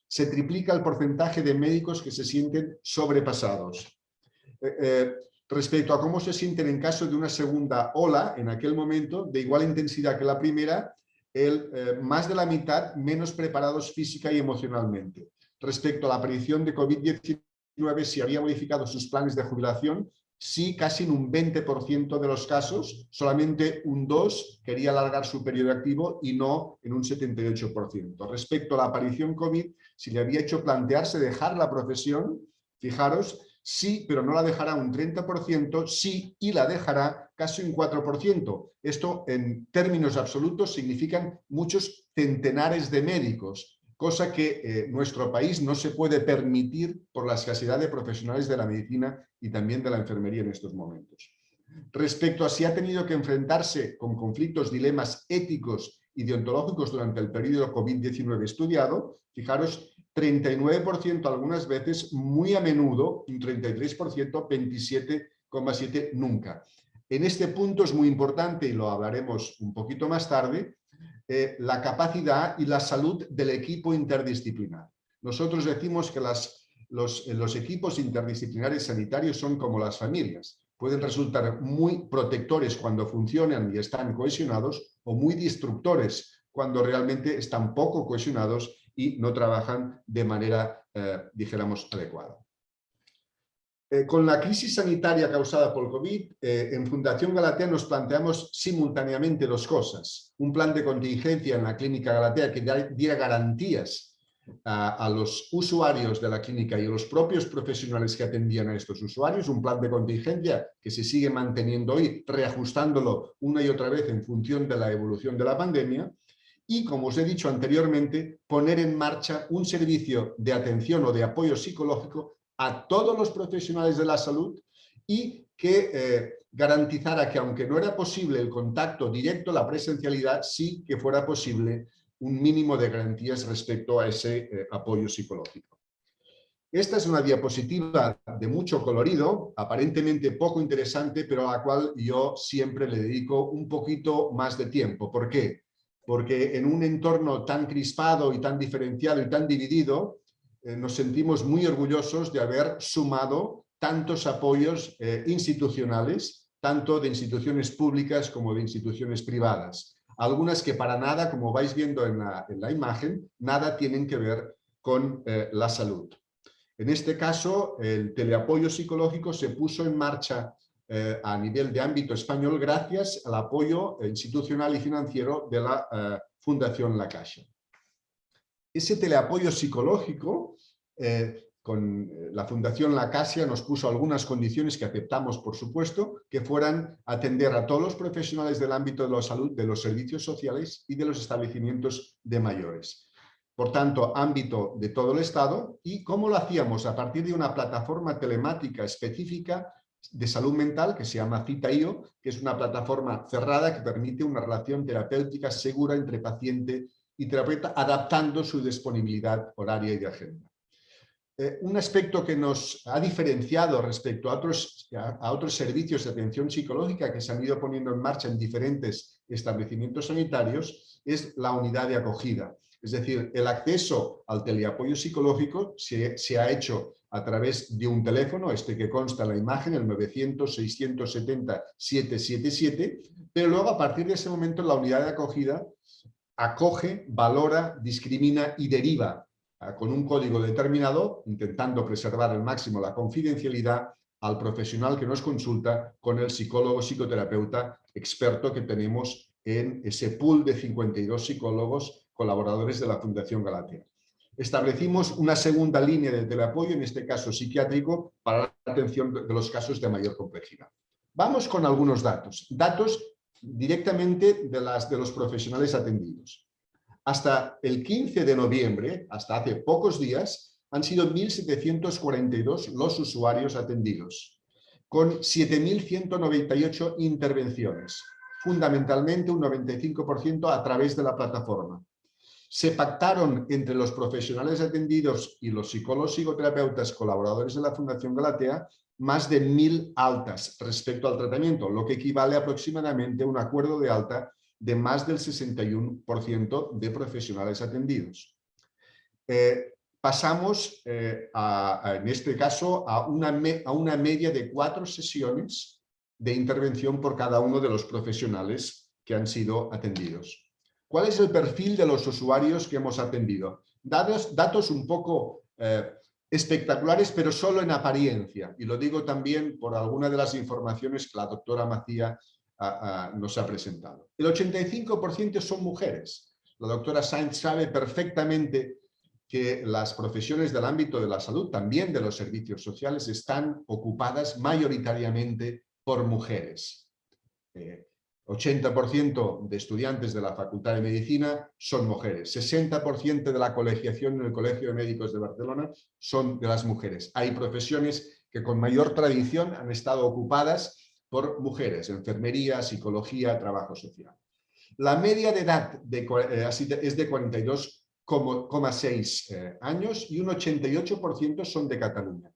Speaker 4: Se triplica el porcentaje de médicos que se sienten sobrepasados. Respecto a cómo se sienten en caso de una segunda ola, en aquel momento, de igual intensidad que la primera, más de la mitad menos preparados física y emocionalmente. Respecto a la aparición de COVID-19, si había modificado sus planes de jubilación, sí, casi en un 20% de los casos, solamente un 2% quería alargar su periodo activo y no en un 78%. Respecto a la aparición COVID, si le había hecho plantearse dejar la profesión, fijaros, sí, pero no la dejará un 30%, sí, y la dejará casi un 4%. Esto, en términos absolutos, significan muchos centenares de médicos, cosa que nuestro país no se puede permitir por la escasez de profesionales de la medicina y también de la enfermería en estos momentos. Respecto a si ha tenido que enfrentarse con conflictos, dilemas éticos y deontológicos durante el periodo COVID-19 estudiado, fijaros, 39% algunas veces, muy a menudo, un 33%, 27,7% nunca. En este punto es muy importante, y lo hablaremos un poquito más tarde, la capacidad y la salud del equipo interdisciplinar. Nosotros decimos que los equipos interdisciplinares sanitarios son como las familias. Pueden resultar muy protectores cuando funcionan y están cohesionados o muy destructores cuando realmente están poco cohesionados y no trabajan de manera, dijéramos, adecuada. Con la crisis sanitaria causada por el COVID, en Fundación Galatea nos planteamos simultáneamente 2 cosas. Un plan de contingencia en la Clínica Galatea que diera garantías a los usuarios de la clínica y a los propios profesionales que atendían a estos usuarios, un plan de contingencia que se sigue manteniendo hoy, reajustándolo una y otra vez en función de la evolución de la pandemia. Y, como os he dicho anteriormente, poner en marcha un servicio de atención o de apoyo psicológico a todos los profesionales de la salud y que garantizara que, aunque no era posible el contacto directo, la presencialidad, sí que fuera posible un mínimo de garantías respecto a ese apoyo psicológico. Esta es una diapositiva de mucho colorido, aparentemente poco interesante, pero a la cual yo siempre le dedico un poquito más de tiempo. ¿Por qué? Porque en un entorno tan crispado y tan diferenciado y tan dividido, nos sentimos muy orgullosos de haber sumado tantos apoyos institucionales, tanto de instituciones públicas como de instituciones privadas. Algunas que para nada, como vais viendo en la imagen, nada tienen que ver con la salud. En este caso, el teleapoyo psicológico se puso en marcha a nivel de ámbito español gracias al apoyo institucional y financiero de la Fundación La Caixa. Ese teleapoyo psicológico, con la Fundación La Caixa nos puso algunas condiciones que aceptamos, por supuesto, que fueran atender a todos los profesionales del ámbito de la salud, de los servicios sociales y de los establecimientos de mayores. Por tanto, ámbito de todo el Estado. ¿Y cómo lo hacíamos? A partir de una plataforma telemática específica de salud mental que se llama Cita.io, que es una plataforma cerrada que permite una relación terapéutica segura entre paciente y terapeuta, adaptando su disponibilidad horaria y de agenda. Un aspecto que nos ha diferenciado respecto a otros servicios de atención psicológica que se han ido poniendo en marcha en diferentes establecimientos sanitarios es la unidad de acogida. Es decir, el acceso al teleapoyo psicológico se ha hecho a través de un teléfono, que consta en la imagen, el 900-670-777, pero luego a partir de ese momento la unidad de acogida acoge, valora, discrimina y deriva con un código determinado, intentando preservar al máximo la confidencialidad, al profesional que nos consulta con el psicólogo psicoterapeuta experto que tenemos en ese pool de 52 psicólogos colaboradores de la Fundación Galatea. Establecimos una segunda línea de teleapoyo, en este caso psiquiátrico, para la atención de los casos de mayor complejidad. Vamos con algunos datos. Datos directamente de los profesionales atendidos. Hasta el 15 de noviembre, hasta hace pocos días, han sido 1.742 los usuarios atendidos, con 7.198 intervenciones, fundamentalmente un 95% a través de la plataforma. Se pactaron entre los profesionales atendidos y los psicólogos psicoterapeutas colaboradores de la Fundación Galatea más de 1.000 altas respecto al tratamiento, lo que equivale aproximadamente a un acuerdo de alta de más del 61% de profesionales atendidos. Pasamos, en este caso, a una media de 4 sesiones de intervención por cada uno de los profesionales que han sido atendidos. ¿Cuál es el perfil de los usuarios que hemos atendido? Datos un poco espectaculares, pero solo en apariencia. Y lo digo también por alguna de las informaciones que la doctora Macía nos ha presentado. El 85% son mujeres. La doctora Sainz sabe perfectamente que las profesiones del ámbito de la salud, también de los servicios sociales, están ocupadas mayoritariamente por mujeres. 80% de estudiantes de la Facultad de Medicina son mujeres. 60% de la colegiación en el Colegio de Médicos de Barcelona son de las mujeres. Hay profesiones que con mayor tradición han estado ocupadas por mujeres: enfermería, psicología, trabajo social. La media de edad es de 42,6 años y un 88% son de Cataluña.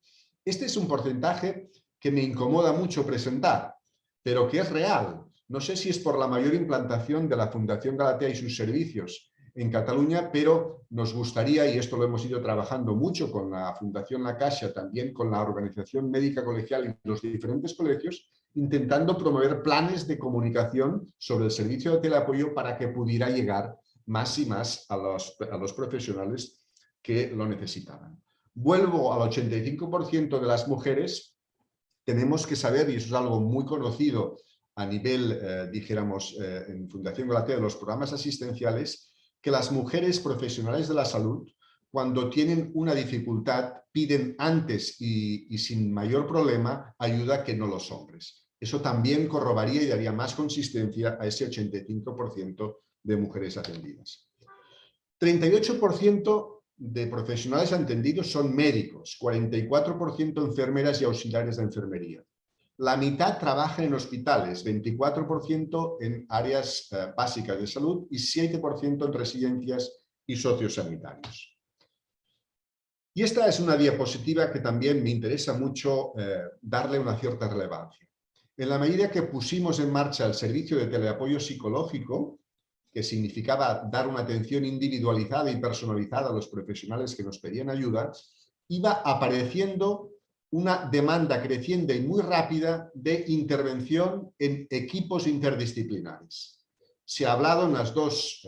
Speaker 4: Este es un porcentaje que me incomoda mucho presentar, pero que es real. No sé si es por la mayor implantación de la Fundación Galatea y sus servicios en Cataluña, pero nos gustaría, y esto lo hemos ido trabajando mucho con la Fundación La Caixa, también con la Organización Médica Colegial y los diferentes colegios, intentando promover planes de comunicación sobre el servicio de teleapoyo para que pudiera llegar más y más a los profesionales que lo necesitaban. Vuelvo al 85% de las mujeres. Tenemos que saber, y eso es algo muy conocido a nivel, dijéramos, en Fundación Galatea, de los programas asistenciales, que las mujeres profesionales de la salud, cuando tienen una dificultad, piden antes y sin mayor problema ayuda que no los hombres. Eso también corroboraría y daría más consistencia a ese 85% de mujeres atendidas. 38% de profesionales atendidos son médicos, 44% enfermeras y auxiliares de enfermería. La mitad trabaja en hospitales, 24% en áreas básicas de salud y 7% en residencias y sociosanitarios. Y esta es una diapositiva que también me interesa mucho darle una cierta relevancia. En la medida que pusimos en marcha el servicio de teleapoyo psicológico, que significaba dar una atención individualizada y personalizada a los profesionales que nos pedían ayuda, iba apareciendo una demanda creciente y muy rápida de intervención en equipos interdisciplinares. Se ha hablado en las dos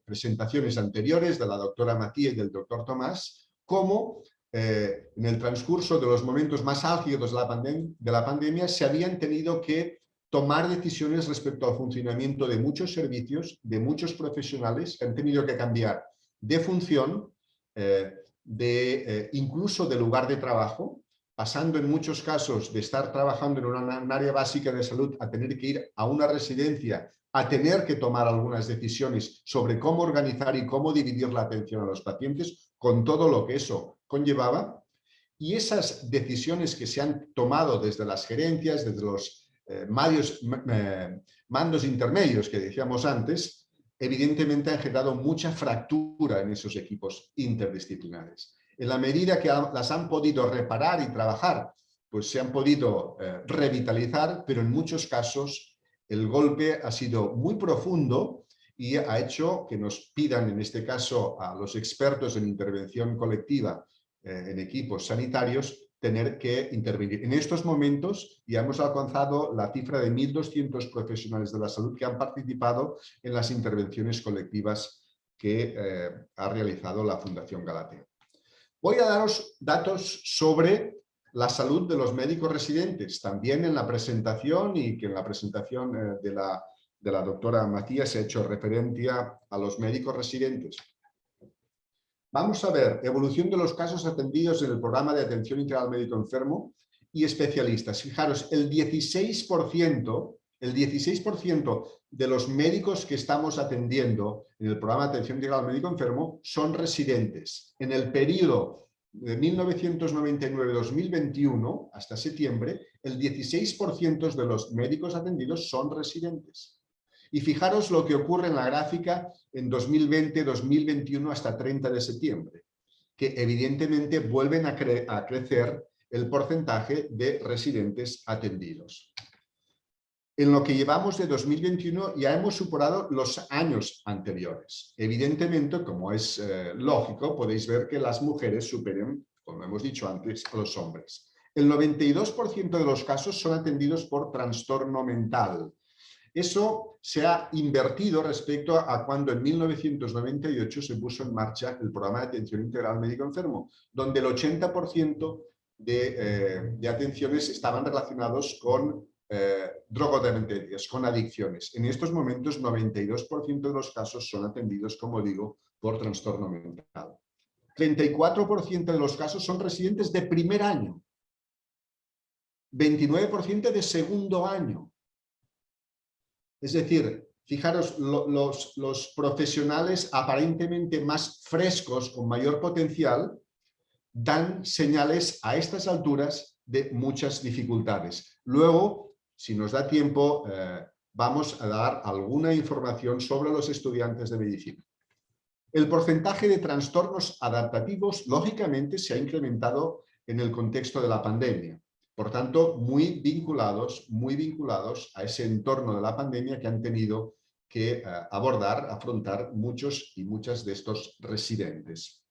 Speaker 4: presentaciones anteriores de la doctora Macía y del doctor Tomás, cómo en el transcurso de los momentos más álgidos de la pandemia se habían tenido que tomar decisiones respecto al funcionamiento de muchos servicios, de muchos profesionales que han tenido que cambiar de función, incluso de lugar de trabajo, pasando en muchos casos de estar trabajando en un área básica de salud a tener que ir a una residencia, a tener que tomar algunas decisiones sobre cómo organizar y cómo dividir la atención a los pacientes, con todo lo que eso conllevaba. Y esas decisiones que se han tomado desde las gerencias, desde los mandos intermedios que decíamos antes, evidentemente han generado mucha fractura en esos equipos interdisciplinares. En la medida que las han podido reparar y trabajar, pues se han podido revitalizar, pero en muchos casos el golpe ha sido muy profundo y ha hecho que nos pidan, en este caso, a los expertos en intervención colectiva en equipos sanitarios, tener que intervenir. En estos momentos ya hemos alcanzado la cifra de 1.200 profesionales de la salud que han participado en las intervenciones colectivas que ha realizado la Fundación Galatea. Voy a daros datos sobre la salud de los médicos residentes, también en la presentación, y que en la presentación de la doctora Matías se ha hecho referencia a los médicos residentes. Vamos a ver evolución de los casos atendidos en el programa de atención integral médico enfermo y especialistas. Fijaros, el 16% de los médicos que estamos atendiendo en el programa de atención integral médico enfermo son residentes. En el periodo de 1999-2021 hasta septiembre, el 16% de los médicos atendidos son residentes. Y fijaros lo que ocurre en la gráfica en 2020, 2021 hasta 30 de septiembre, que evidentemente vuelven a crecer el porcentaje de residentes atendidos. En lo que llevamos de 2021 ya hemos superado los años anteriores. Evidentemente, como es lógico, podéis ver que las mujeres superan, como hemos dicho antes, a los hombres. El 92% de los casos son atendidos por trastorno mental. Eso se ha invertido respecto a cuando en 1998 se puso en marcha el programa de atención integral médico enfermo, donde el 80% de atenciones estaban relacionados con drogodependencias, con adicciones. En estos momentos, 92% de los casos son atendidos, como digo, por trastorno mental. 34% de los casos son residentes de primer año, 29% de segundo año. Es decir, fijaros, los profesionales aparentemente más frescos, con mayor potencial, dan señales a estas alturas de muchas dificultades. Luego, si nos da tiempo, vamos a dar alguna información sobre los estudiantes de medicina. El porcentaje de trastornos adaptativos, lógicamente, se ha incrementado en el contexto de la pandemia. Por tanto, muy vinculados a ese entorno de la pandemia que han tenido que afrontar muchos y muchas de estos residentes.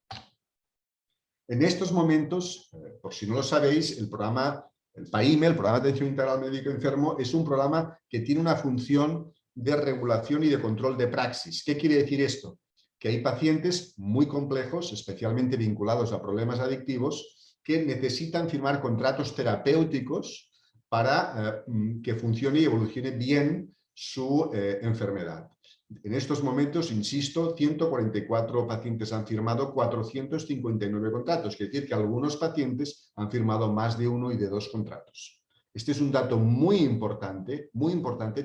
Speaker 4: En estos momentos, por si no lo sabéis, el PAIME, el Programa de Atención Integral Médico Enfermo, es un programa que tiene una función de regulación y de control de praxis. ¿Qué quiere decir esto? Que hay pacientes muy complejos, especialmente vinculados a problemas adictivos, que necesitan firmar contratos terapéuticos para que funcione y evolucione bien su enfermedad. En estos momentos, insisto, 144 pacientes han firmado 459 contratos, quiere decir que algunos pacientes han firmado más de uno y de dos contratos. Este es un dato muy importante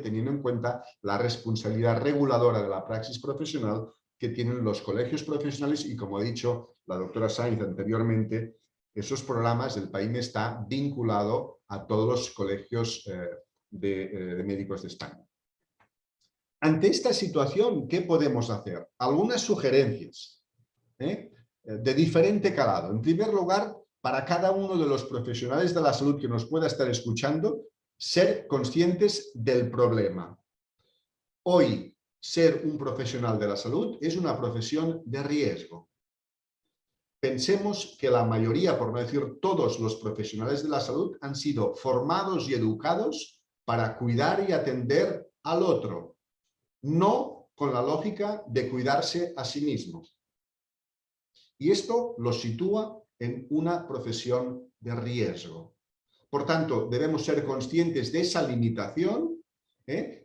Speaker 4: teniendo en cuenta la responsabilidad reguladora de la praxis profesional que tienen los colegios profesionales y, como ha dicho la doctora Sainz anteriormente, esos programas del PAIME está vinculado a todos los colegios de médicos de España. Ante esta situación, ¿qué podemos hacer? Algunas sugerencias de diferente calado. En primer lugar, para cada uno de los profesionales de la salud que nos pueda estar escuchando, ser conscientes del problema. Hoy, ser un profesional de la salud es una profesión de riesgo. Pensemos que la mayoría, por no decir todos los profesionales de la salud, han sido formados y educados para cuidar y atender al otro, no con la lógica de cuidarse a sí mismos. Y esto los sitúa en una profesión de riesgo. Por tanto, debemos ser conscientes de esa limitación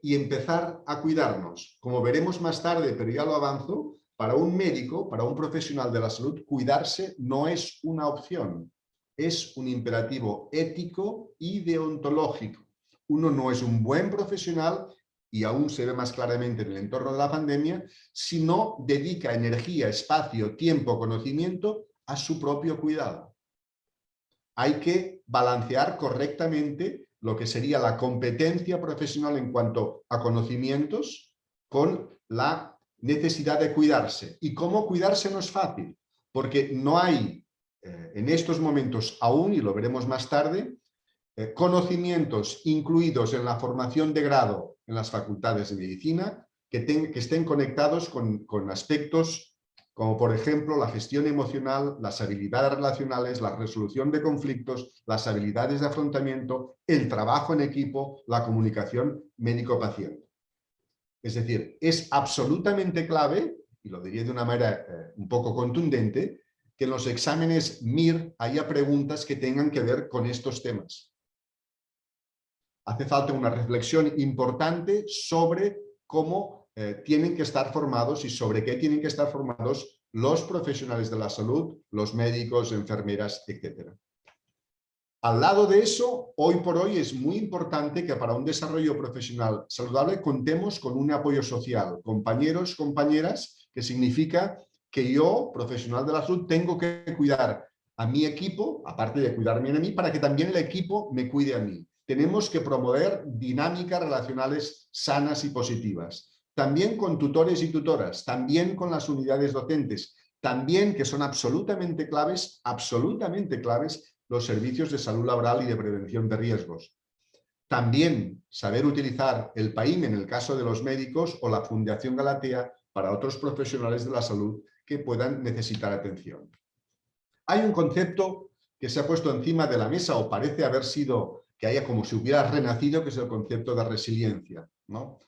Speaker 4: y empezar a cuidarnos. Como veremos más tarde, pero ya lo avanzo, para un médico, para un profesional de la salud, cuidarse no es una opción, es un imperativo ético y deontológico. Uno no es un buen profesional, y aún se ve más claramente en el entorno de la pandemia, si no dedica energía, espacio, tiempo, conocimiento a su propio cuidado. Hay que balancear correctamente lo que sería la competencia profesional en cuanto a conocimientos con la necesidad de cuidarse. Y cómo cuidarse no es fácil, porque no hay en estos momentos aún, y lo veremos más tarde, conocimientos incluidos en la formación de grado en las facultades de medicina que estén conectados con aspectos como por ejemplo la gestión emocional, las habilidades relacionales, la resolución de conflictos, las habilidades de afrontamiento, el trabajo en equipo, la comunicación médico-paciente. Es decir, es absolutamente clave, y lo diría de una manera un poco contundente, que en los exámenes MIR haya preguntas que tengan que ver con estos temas. Hace falta una reflexión importante sobre cómo tienen que estar formados y sobre qué tienen que estar formados los profesionales de la salud, los médicos, enfermeras, etc. Al lado de eso, hoy por hoy es muy importante que para un desarrollo profesional saludable contemos con un apoyo social, compañeros, compañeras, que significa que yo, profesional de la salud, tengo que cuidar a mi equipo, aparte de cuidarme a mí, para que también el equipo me cuide a mí. Tenemos que promover dinámicas relacionales sanas y positivas. También con tutores y tutoras, también con las unidades docentes, también que son absolutamente claves, los servicios de salud laboral y de prevención de riesgos. También saber utilizar el PAIM en el caso de los médicos o la Fundación Galatea para otros profesionales de la salud que puedan necesitar atención. Hay un concepto que se ha puesto encima de la mesa o parece haber sido que haya como si hubiera renacido, que es el concepto de resiliencia, ¿no?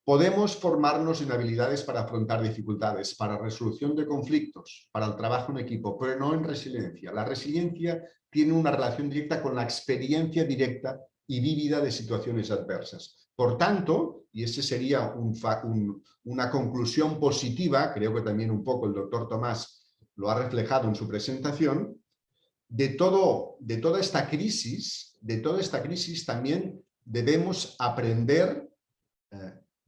Speaker 4: Podemos formarnos en habilidades para afrontar dificultades, para resolución de conflictos, para el trabajo en equipo, pero no en resiliencia. La resiliencia tiene una relación directa con la experiencia directa y vívida de situaciones adversas. Por tanto, y ese sería una conclusión positiva, creo que también un poco el doctor Tomás lo ha reflejado en su presentación, de toda esta crisis también debemos aprender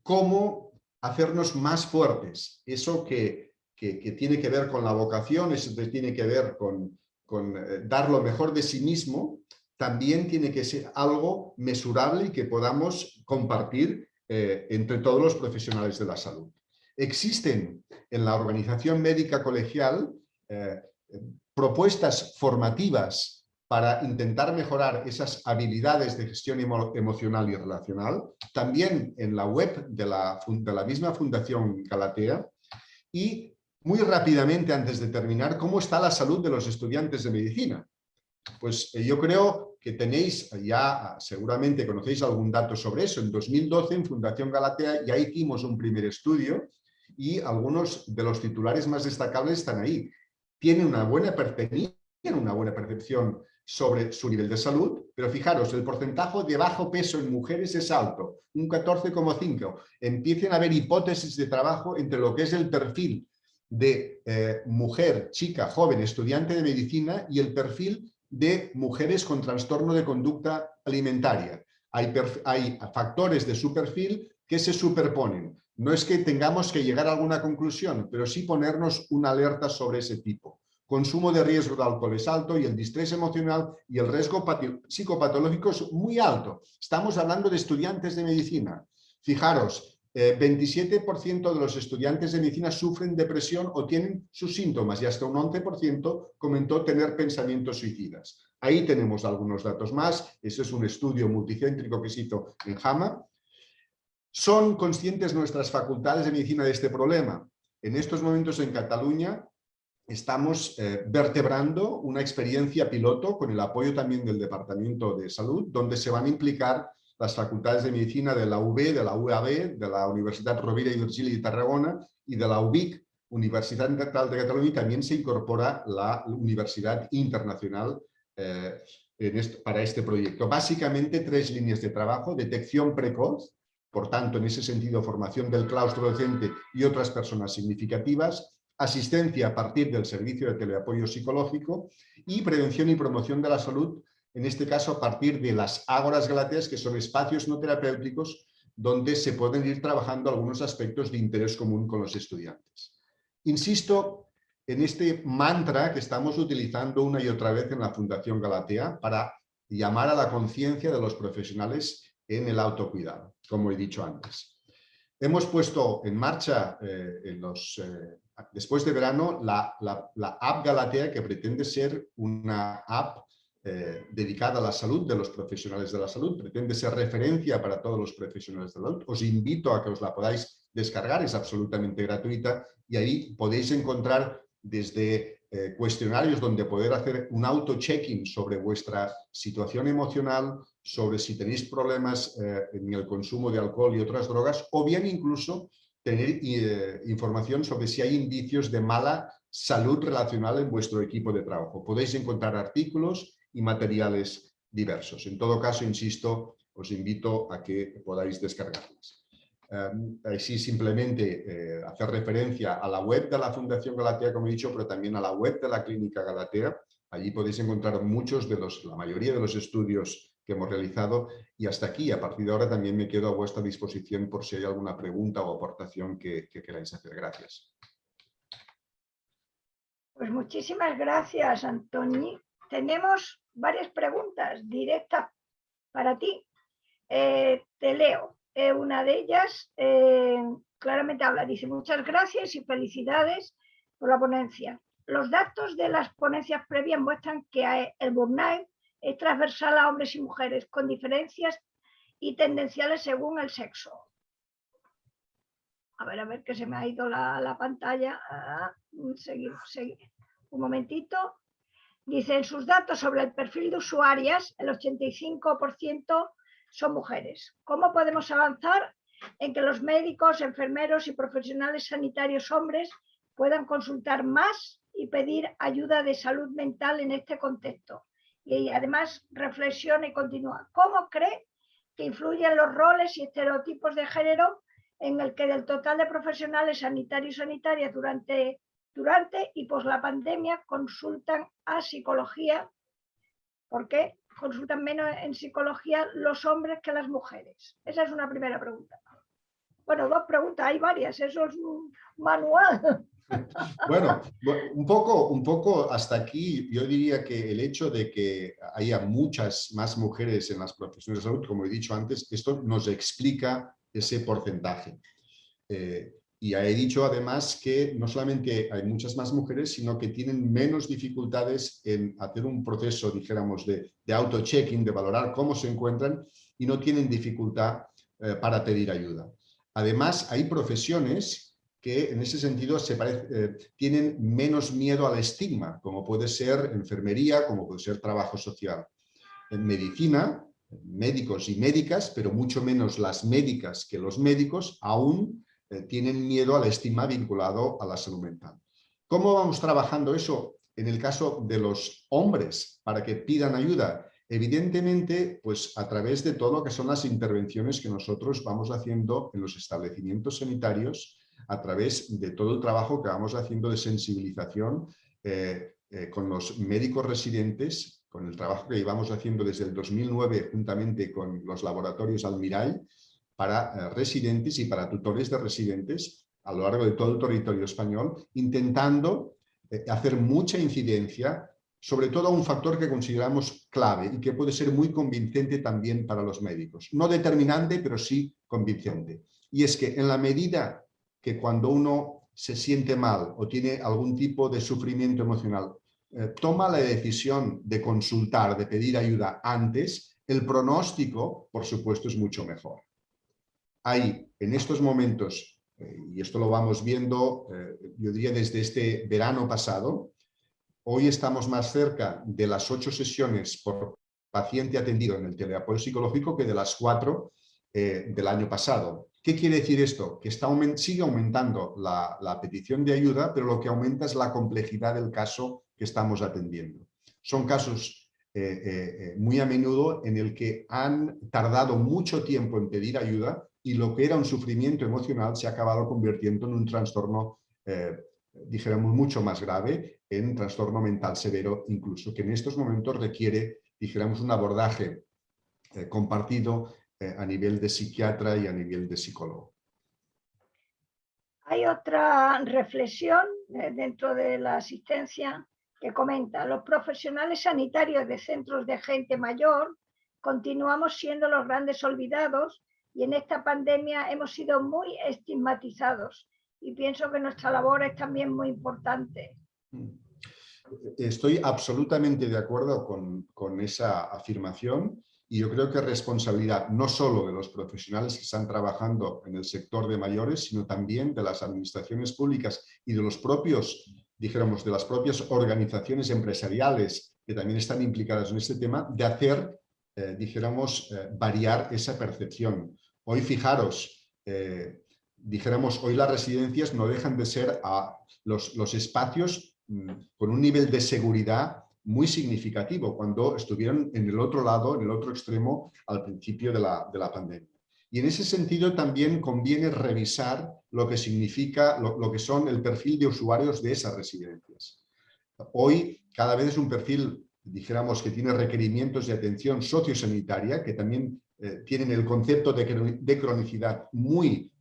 Speaker 4: cómo hacernos más fuertes. Eso que tiene que ver con la vocación, eso que tiene que ver con dar lo mejor de sí mismo, también tiene que ser algo mesurable y que podamos compartir entre todos los profesionales de la salud. Existen en la organización médica colegial propuestas formativas para intentar mejorar esas habilidades de gestión emocional y relacional, también en la web de la misma Fundación Galatea. Y muy rápidamente, antes de terminar, ¿cómo está la salud de los estudiantes de medicina? Pues yo creo que tenéis, ya seguramente conocéis algún dato sobre eso. En 2012 en Fundación Galatea ya hicimos un primer estudio y algunos de los titulares más destacables están ahí. Tienen una buena percepción sobre su nivel de salud, pero fijaros, el porcentaje de bajo peso en mujeres es alto, un 14,5. Empiezan a haber hipótesis de trabajo entre lo que es el perfil de mujer, chica, joven, estudiante de medicina y el perfil de mujeres con trastorno de conducta alimentaria. Hay factores de su perfil que se superponen. No es que tengamos que llegar a alguna conclusión, pero sí ponernos una alerta sobre ese tipo. Consumo de riesgo de alcohol es alto y el distrés emocional y el riesgo psicopatológico es muy alto. Estamos hablando de estudiantes de medicina. Fijaros, 27% de los estudiantes de medicina sufren depresión o tienen sus síntomas y hasta un 11% comentó tener pensamientos suicidas. Ahí tenemos algunos datos más. Ese es un estudio multicéntrico que se hizo en JAMA. ¿Son conscientes nuestras facultades de medicina de este problema? En estos momentos en Cataluña estamos vertebrando una experiencia piloto con el apoyo también del Departamento de Salud, donde se van a implicar las facultades de medicina de la UB, de la UAB, de la Universidad Rovira i Virgili de Tarragona y de la UBIC Universidad Central de Cataluña y también se incorpora la Universidad Internacional para este proyecto. Básicamente 3 líneas de trabajo: detección precoz, por tanto, en ese sentido, formación del claustro docente y otras personas significativas, asistencia a partir del servicio de teleapoyo psicológico y prevención y promoción de la salud, en este caso a partir de las ágoras galateas, que son espacios no terapéuticos donde se pueden ir trabajando algunos aspectos de interés común con los estudiantes. Insisto en este mantra que estamos utilizando una y otra vez en la Fundación Galatea para llamar a la conciencia de los profesionales en el autocuidado, como he dicho antes. Hemos puesto en marcha después de verano la app Galatea, que pretende ser una app dedicada a la salud de los profesionales de la salud, pretende ser referencia para todos los profesionales de la salud. Os invito a que os la podáis descargar, es absolutamente gratuita y ahí podéis encontrar desde cuestionarios donde poder hacer un auto-checking sobre vuestra situación emocional, sobre si tenéis problemas en el consumo de alcohol y otras drogas, o bien incluso tener información sobre si hay indicios de mala salud relacional en vuestro equipo de trabajo. Podéis encontrar artículos y materiales diversos. En todo caso, insisto, os invito a que podáis descargarlas. Así simplemente hacer referencia a la web de la Fundación Galatea, como he dicho, pero también a la web de la Clínica Galatea. Allí podéis encontrar la mayoría de los estudios que hemos realizado, y hasta aquí. A partir de ahora también me quedo a vuestra disposición por si hay alguna pregunta o aportación que queráis hacer. Gracias.
Speaker 1: Pues muchísimas gracias, Antoni. Tenemos varias preguntas directas para ti. Te leo. Una de ellas claramente habla, dice: muchas gracias y felicidades por la ponencia. Los datos de las ponencias previas muestran que el burnout es transversal a hombres y mujeres, con diferencias y tendenciales según el sexo. A ver, que se me ha ido la pantalla. Seguimos. Un momentito. Dice: en sus datos sobre el perfil de usuarias, el 85% son mujeres. ¿Cómo podemos avanzar en que los médicos, enfermeros y profesionales sanitarios hombres puedan consultar más y pedir ayuda de salud mental en este contexto? Y además reflexiona y continúa. ¿Cómo cree que influyen los roles y estereotipos de género en el que del total de profesionales sanitarios y sanitarias durante y pos la pandemia consultan a psicología? ¿Por qué consultan menos en psicología los hombres que las mujeres? Esa es una primera pregunta. Bueno, 2 preguntas, hay varias, eso es un manual.
Speaker 4: Bueno, un poco hasta aquí yo diría que el hecho de que haya muchas más mujeres en las profesiones de salud, como he dicho antes, esto nos explica ese porcentaje. Y he dicho además que no solamente hay muchas más mujeres, sino que tienen menos dificultades en hacer un proceso, dijéramos, de auto-checking, de valorar cómo se encuentran, y no tienen dificultad para pedir ayuda. Además, hay profesiones que en ese sentido tienen menos miedo al estigma, como puede ser enfermería, como puede ser trabajo social. En medicina, médicos y médicas, pero mucho menos las médicas que los médicos, aún tienen miedo al estigma vinculado a la salud mental. ¿Cómo vamos trabajando eso en el caso de los hombres para que pidan ayuda? Evidentemente, pues a través de todo lo que son las intervenciones que nosotros vamos haciendo en los establecimientos sanitarios, a través de todo el trabajo que vamos haciendo de sensibilización con los médicos residentes, con el trabajo que llevamos haciendo desde el 2009 juntamente con los laboratorios Almirall, para residentes y para tutores de residentes a lo largo de todo el territorio español, intentando hacer mucha incidencia sobre todo a un factor que consideramos clave y que puede ser muy convincente también para los médicos. No determinante, pero sí convincente. Y es que en la medida que cuando uno se siente mal o tiene algún tipo de sufrimiento emocional, toma la decisión de consultar, de pedir ayuda antes, el pronóstico, por supuesto, es mucho mejor. Hay en estos momentos, y esto lo vamos viendo, yo diría desde este verano pasado, hoy estamos más cerca de las 8 sesiones por paciente atendido en el teleapoyo psicológico que de las 4 del año pasado. ¿Qué quiere decir esto? Que sigue aumentando la petición de ayuda, pero lo que aumenta es la complejidad del caso que estamos atendiendo. Son casos muy a menudo en el que han tardado mucho tiempo en pedir ayuda y lo que era un sufrimiento emocional se ha acabado convirtiendo en un trastorno, dijéramos, mucho más grave, en trastorno mental severo incluso, que en estos momentos requiere, dijéramos, un abordaje compartido a nivel de psiquiatra y a nivel de psicólogo.
Speaker 1: Hay otra reflexión dentro de la asistencia que comenta: los profesionales sanitarios de centros de gente mayor continuamos siendo los grandes olvidados y en esta pandemia hemos sido muy estigmatizados, y pienso que nuestra labor es también muy importante.
Speaker 4: Estoy absolutamente de acuerdo con esa afirmación y yo creo que es responsabilidad no solo de los profesionales que están trabajando en el sector de mayores, sino también de las administraciones públicas y de los propios, dijéramos, de las propias organizaciones empresariales que también están implicadas en este tema, de hacer, dijéramos, variar esa percepción. Hoy, fijaros, dijéramos, hoy las residencias no dejan de ser los espacios con un nivel de seguridad muy significativo cuando estuvieron en el otro lado, en el otro extremo, al principio de la pandemia. Y en ese sentido también conviene revisar lo que significa, lo que son el perfil de usuarios de esas residencias. Hoy cada vez es un perfil, dijéramos, que tiene requerimientos de atención sociosanitaria, que también tienen el concepto de cronicidad muy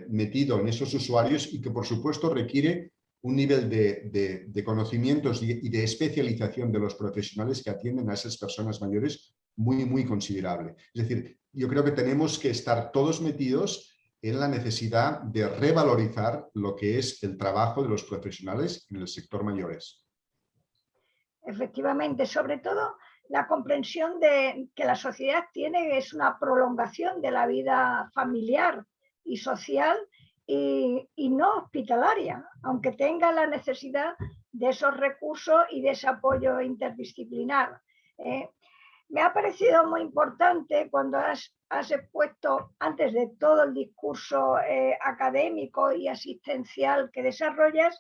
Speaker 4: metido en esos usuarios y que por supuesto requiere un nivel de conocimientos y de especialización de los profesionales que atienden a esas personas mayores muy considerable. Es decir, yo creo que tenemos que estar todos metidos en la necesidad de revalorizar lo que es el trabajo de los profesionales en el sector mayores.
Speaker 1: Efectivamente, sobre todo la comprensión de que la sociedad tiene es una prolongación de la vida familiar y social y no hospitalaria, aunque tenga la necesidad de esos recursos y de ese apoyo interdisciplinar. Me ha parecido muy importante cuando has expuesto, antes de todo el discurso académico y asistencial que desarrollas,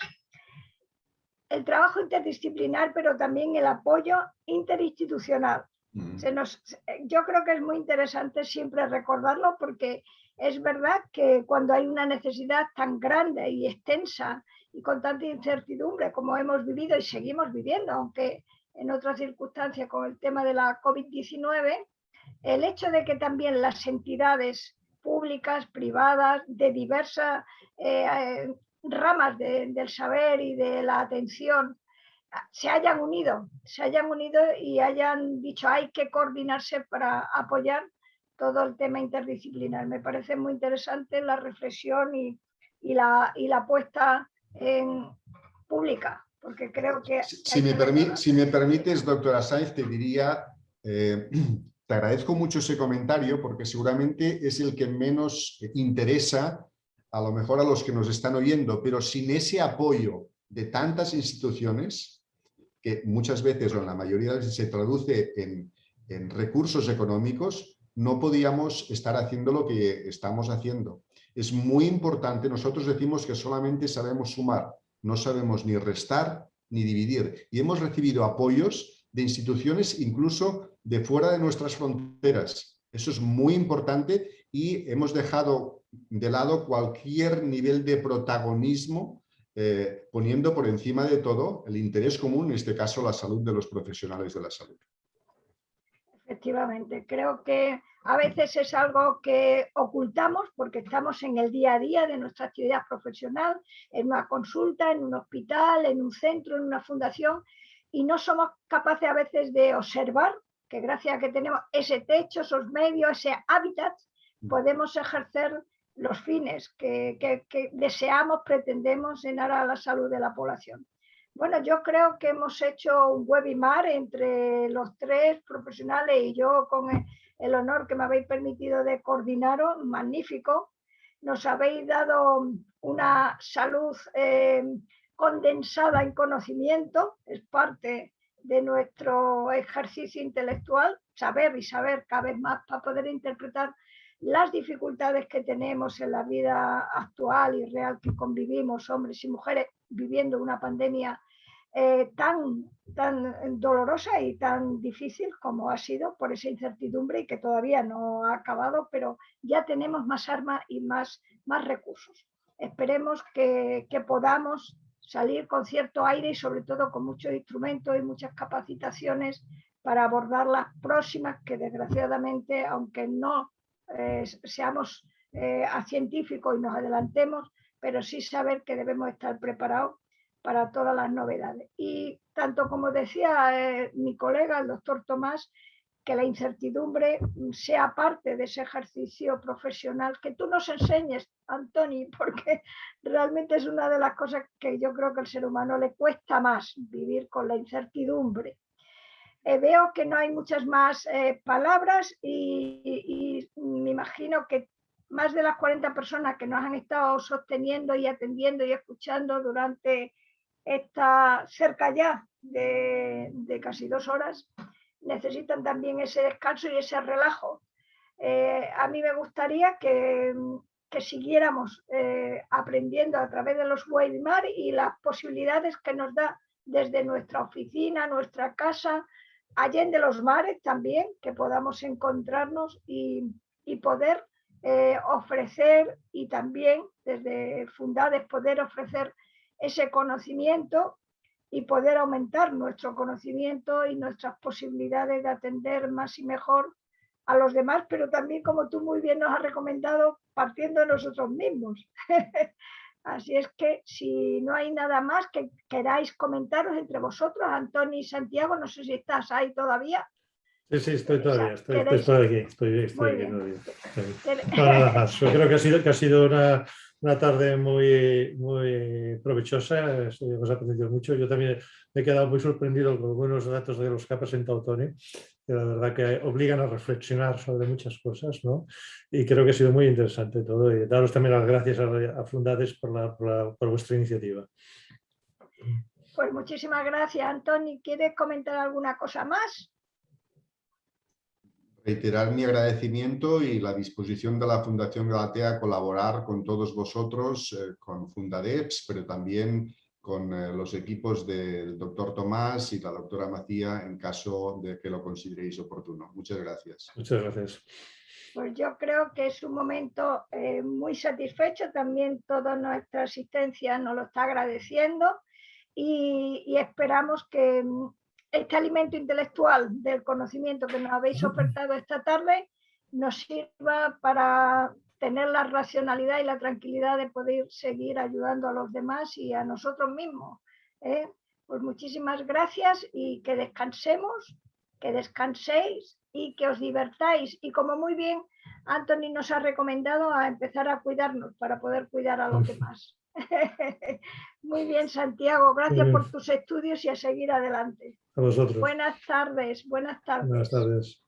Speaker 1: el trabajo interdisciplinar, pero también el apoyo interinstitucional. Yo creo que es muy interesante siempre recordarlo, porque es verdad que cuando hay una necesidad tan grande y extensa y con tanta incertidumbre como hemos vivido y seguimos viviendo, aunque en otras circunstancias con el tema de la COVID-19, el hecho de que también las entidades públicas, privadas, de diversas ramas del saber y de la atención se hayan unido y hayan dicho hay que coordinarse para apoyar todo el tema interdisciplinar. Me parece muy interesante la reflexión y la puesta en pública, porque creo que...
Speaker 4: Si me permites, doctora Sainz, te diría, te agradezco mucho ese comentario porque seguramente es el que menos interesa a lo mejor a los que nos están oyendo, pero sin ese apoyo de tantas instituciones, que muchas veces o en la mayoría de veces se traduce en recursos económicos, no podíamos estar haciendo lo que estamos haciendo. Es muy importante, nosotros decimos que solamente sabemos sumar, no sabemos ni restar ni dividir. Y hemos recibido apoyos de instituciones incluso de fuera de nuestras fronteras. Eso es muy importante y hemos dejado de lado cualquier nivel de protagonismo, poniendo por encima de todo el interés común, en este caso la salud de los profesionales de la salud.
Speaker 1: Efectivamente, creo que a veces es algo que ocultamos porque estamos en el día a día de nuestra actividad profesional, en una consulta, en un hospital, en un centro, en una fundación, y no somos capaces a veces de observar que gracias a que tenemos ese techo, esos medios, ese hábitat, podemos ejercer los fines que deseamos, pretendemos en aras a la salud de la población. Bueno, yo creo que hemos hecho un webinar entre los tres profesionales y yo, con el honor que me habéis permitido de coordinaros, magnífico. Nos habéis dado una salud condensada en conocimiento, es parte de nuestro ejercicio intelectual, saber y saber cada vez más para poder interpretar las dificultades que tenemos en la vida actual y real que convivimos, hombres y mujeres, viviendo una pandemia tan dolorosa y tan difícil como ha sido por esa incertidumbre y que todavía no ha acabado, pero ya tenemos más armas y más recursos. Esperemos que podamos salir con cierto aire y sobre todo con muchos instrumentos y muchas capacitaciones para abordar las próximas, que desgraciadamente, aunque no seamos científicos y nos adelantemos, pero sí saber que debemos estar preparados para todas las novedades. Y tanto como decía mi colega, el doctor Tomás, que la incertidumbre sea parte de ese ejercicio profesional, que tú nos enseñes, Antoni, porque realmente es una de las cosas que yo creo que al ser humano le cuesta más, vivir con la incertidumbre. Veo que no hay muchas más palabras y me imagino que más de las 40 personas que nos han estado sosteniendo y atendiendo y escuchando durante esta cerca ya de casi 2 horas, necesitan también ese descanso y ese relajo. A mí me gustaría que siguiéramos aprendiendo a través de los webinars y las posibilidades que nos da desde nuestra oficina, nuestra casa, allende los mares también, que podamos encontrarnos y poder ofrecer, y también desde Fundades poder ofrecer ese conocimiento y poder aumentar nuestro conocimiento y nuestras posibilidades de atender más y mejor a los demás, pero también, como tú muy bien nos has recomendado, partiendo de nosotros mismos. Así es que si no hay nada más que queráis comentaros entre vosotros, Antoni y Santiago, no sé si estás ahí todavía.
Speaker 3: Sí, estoy todavía, estoy aquí todavía. No, nada más. Yo creo que ha sido una tarde muy provechosa, hemos aprendido mucho. Yo también me he quedado muy sorprendido con algunos datos de los que ha presentado Toni, que la verdad que obligan a reflexionar sobre muchas cosas, ¿no? Y creo que ha sido muy interesante todo. Y daros también las gracias a Fundades por vuestra iniciativa.
Speaker 1: Pues muchísimas gracias, Antoni. ¿Quieres comentar alguna cosa más?
Speaker 4: Reiterar mi agradecimiento y la disposición de la Fundación Galatea a colaborar con todos vosotros, con Fundadeps, pero también con los equipos del doctor Tomás y la doctora Macía en caso de que lo consideréis oportuno. Muchas gracias.
Speaker 3: Muchas gracias.
Speaker 1: Pues yo creo que es un momento muy satisfecho. También toda nuestra asistencia nos lo está agradeciendo y esperamos que este alimento intelectual del conocimiento que nos habéis ofertado esta tarde nos sirva para tener la racionalidad y la tranquilidad de poder seguir ayudando a los demás y a nosotros mismos. Pues muchísimas gracias y que descansemos, que descanséis y que os divertáis. Y como muy bien Antoni nos ha recomendado, a empezar a cuidarnos para poder cuidar a los demás. Muy bien, Santiago, gracias por tus estudios y a seguir adelante.
Speaker 3: A vosotros.
Speaker 1: Buenas tardes, buenas tardes.
Speaker 3: Buenas tardes.